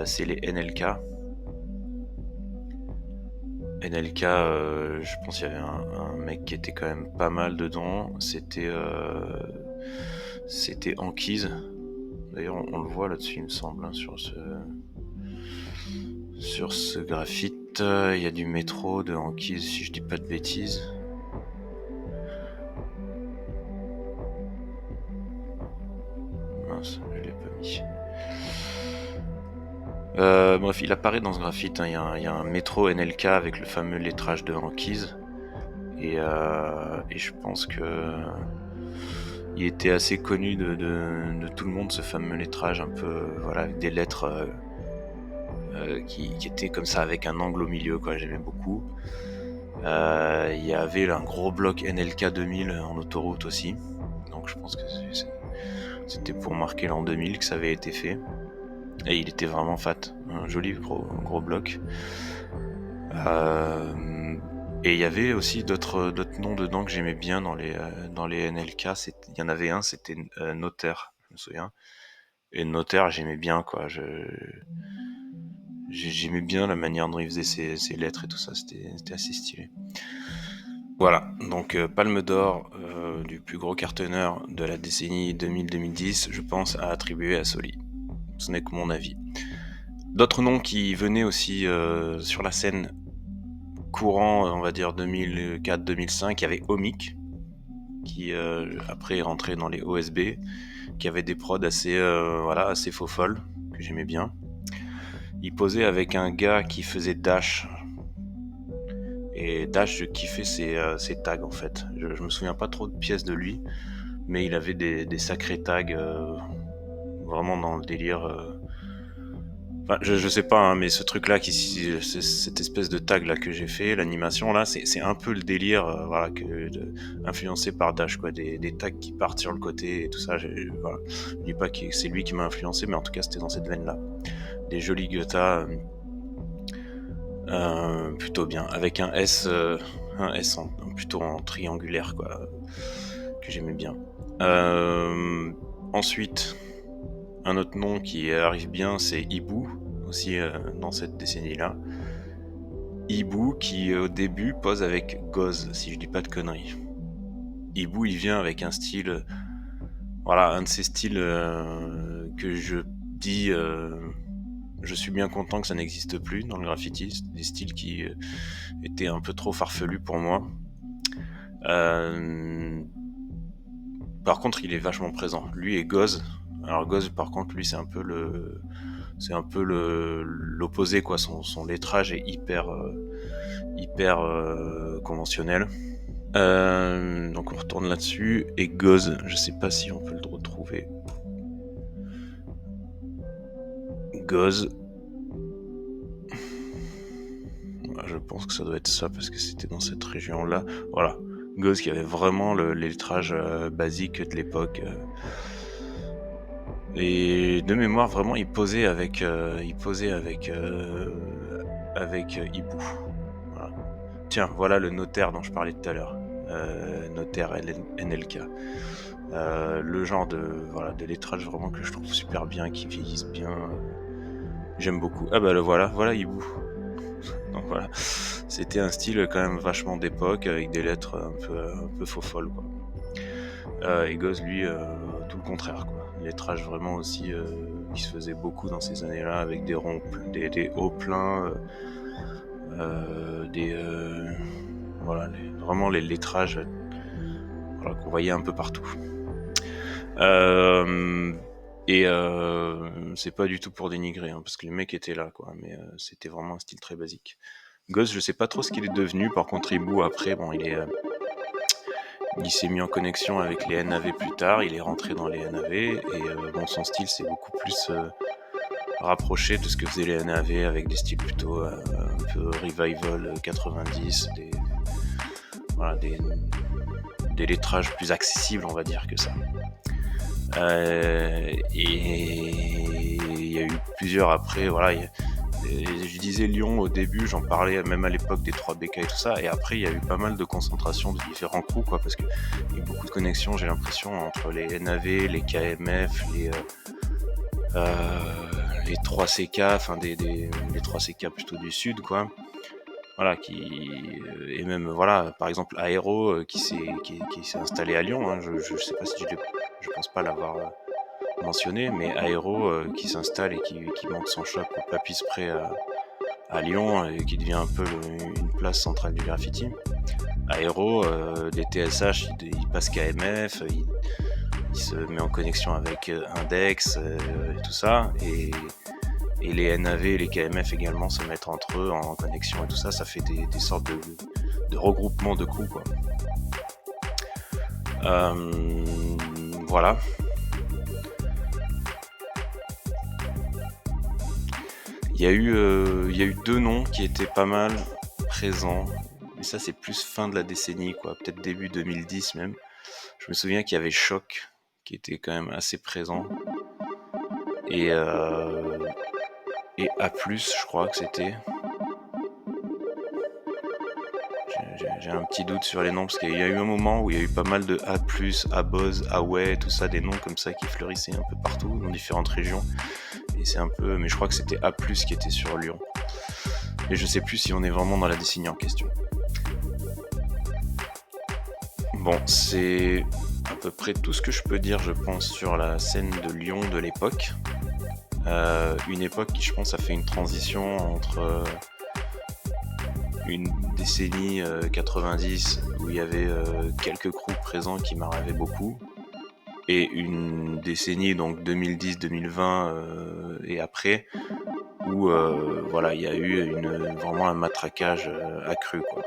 c'est les NLK. NLK, je pense qu'il y avait un mec qui était quand même pas mal dedans. C'était Anquise. D'ailleurs, on le voit là-dessus, il me semble, hein, sur ce graphite. Il y a du métro de Anquise, si je dis pas de bêtises. Mince, je l'ai pas mis. Bref, il apparaît dans ce graphite, hein. Il y a un métro NLK avec le fameux lettrage de Anquise. Et je pense que il était assez connu de tout le monde, ce fameux lettrage un peu, voilà, avec des lettres qui étaient comme ça avec un angle au milieu, quoi. J'aimais beaucoup. Il y avait un gros bloc NLK 2000 en autoroute aussi. Donc je pense que c'était pour marquer l'an 2000 que ça avait été fait. Et il était vraiment fat. Un joli gros bloc. Et il y avait aussi d'autres noms dedans que j'aimais bien dans les NLK. Il y en avait un, c'était Notaire, je me souviens. Et Notaire, j'aimais bien, quoi. J'aimais bien la manière dont il faisait ses lettres et tout ça. C'était assez stylé. Voilà, donc Palme d'Or du plus gros cartonneur de la décennie 2000-2010, je pense, à attribuer à Soli. Ce n'est que mon avis. D'autres noms qui venaient aussi sur la scène courant, on va dire 2004-2005, il y avait Omic, qui après est rentré dans les OSB, qui avait des prods assez, assez faux folles, que j'aimais bien. Il posait avec un gars qui faisait Dash. Et Dash, je kiffais ses tags en fait. Je me souviens pas trop de pièces de lui, mais il avait des sacrés tags, vraiment dans le délire. Enfin, je sais pas, hein, mais ce truc-là, cette espèce de tag là que j'ai fait, l'animation là, c'est un peu le délire, voilà, influencé par Dash, quoi, des tags qui partent sur le côté et tout ça. Voilà. Je dis pas que c'est lui qui m'a influencé, mais en tout cas c'était dans cette veine-là. Des jolis guetta, plutôt bien, avec un S plutôt en triangulaire, quoi, que j'aimais bien. Ensuite, un autre nom qui arrive bien, c'est Ibu, aussi dans cette décennie-là. Ibu qui au début pose avec Goz, si je dis pas de conneries. Ibu, il vient avec un style, voilà, un de ces styles que je dis, je suis bien content que ça n'existe plus dans le graffiti, des styles qui étaient un peu trop farfelus pour moi. Par contre, il est vachement présent. Lui et Goz. Alors Goz, par contre, lui, c'est un peu l'opposé, quoi. Son lettrage est hyper conventionnel. Donc on retourne là-dessus. Et Goz, je sais pas si on peut le retrouver. Goz. Je pense que ça doit être ça parce que c'était dans cette région-là. Voilà. Goz qui avait vraiment le lettrage basique de l'époque. Et de mémoire, vraiment, il posait avec Ibu. Voilà. Tiens, voilà le notaire dont je parlais tout à l'heure. Notaire NLK. Le genre de lettrage vraiment que je trouve super bien, qui vieillissent bien. J'aime beaucoup. Ah bah le voilà Ibu. Donc voilà, c'était un style quand même vachement d'époque avec des lettres un peu faux folles, quoi. Et Goz, lui, tout le contraire, quoi. Lettrage vraiment aussi qui se faisait beaucoup dans ces années-là avec des ronds, des hauts pleins, voilà, vraiment les lettrages, voilà, qu'on voyait un peu partout. Euh, et c'est pas du tout pour dénigrer, hein, parce que le mec était là, quoi. Mais c'était vraiment un style très basique. Goss, je sais pas trop ce qu'il est devenu. Par contre, Ibu, après, bon, il s'est mis en connexion avec les NAV plus tard. Il est rentré dans les NAV et bon, son style c'est beaucoup plus rapproché de ce que faisaient les NAV avec des styles plutôt un peu revival 90, voilà, des lettrages plus accessibles, on va dire, que ça. Et il y a eu plusieurs après, voilà. Je disais Lyon au début, j'en parlais même à l'époque des 3BK et tout ça, et après il y a eu pas mal de concentration de différents crews, quoi, parce qu'il y a eu beaucoup de connexions, j'ai l'impression, entre les NAV, les KMF, les 3CK, enfin les 3CK plutôt du sud, quoi. Voilà, et même voilà, par exemple Aero qui s'est installé à Lyon, hein, je sais pas si je pense pas l'avoir mentionné, mais Aero qui s'installe et qui monte son shop au Papis Pré à Lyon et qui devient un peu une place centrale du graffiti. Aero, des TSH, il passe KMF, il se met en connexion avec Index et tout ça, et les NAV et les KMF également se mettent entre eux en connexion et tout ça, ça fait des sortes de regroupements de coups, quoi. Voilà. Il y a eu deux noms qui étaient pas mal présents, mais ça c'est plus fin de la décennie, quoi, peut-être début 2010 même. Je me souviens qu'il y avait Choc qui était quand même assez présent, et A+, je crois que c'était. J'ai un petit doute sur les noms, parce qu'il y a eu un moment où il y a eu pas mal de A+, Aboz, Away, tout ça, des noms comme ça qui fleurissaient un peu partout, dans différentes régions. Et c'est un peu... Mais je crois que c'était A+, qui était sur Lyon. Et je sais plus si on est vraiment dans la décennie en question. Bon, c'est à peu près tout ce que je peux dire, je pense, sur la scène de Lyon de l'époque. Une époque qui, je pense, a fait une transition entre une décennie 90 où il y avait quelques crews présents qui m'arrivaient beaucoup, et une décennie donc 2010-2020 et après où voilà, il y a eu vraiment un matraquage accru, quoi,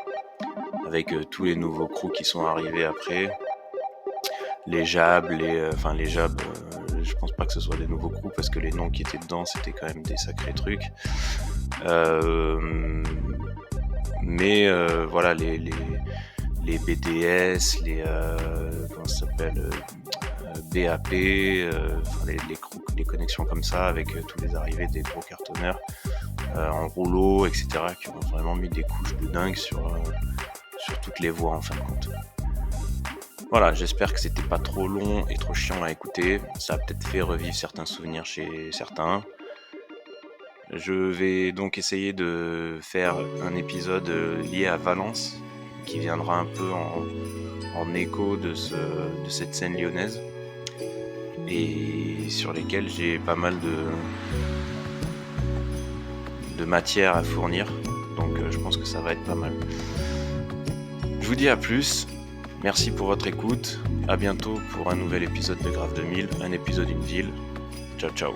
avec tous les nouveaux crews qui sont arrivés après, les Jab, les Jab, je pense pas que ce soit des nouveaux crews parce que les noms qui étaient dedans c'était quand même des sacrés trucs. Mais voilà, les BDS, comment ça s'appelle, BAP, les connexions comme ça avec tous les arrivées des gros cartonneurs en rouleau, etc., qui ont vraiment mis des couches de dingue sur toutes les voies en fin de compte. Voilà, j'espère que c'était pas trop long et trop chiant à écouter. Ça a peut-être fait revivre certains souvenirs chez certains. Je vais donc essayer de faire un épisode lié à Valence, qui viendra un peu en écho de cette scène lyonnaise, et sur lesquels j'ai pas mal de matière à fournir, donc je pense que ça va être pas mal. Je vous dis à plus, merci pour votre écoute, à bientôt pour un nouvel épisode de Grave 2000, un épisode une ville. Ciao ciao.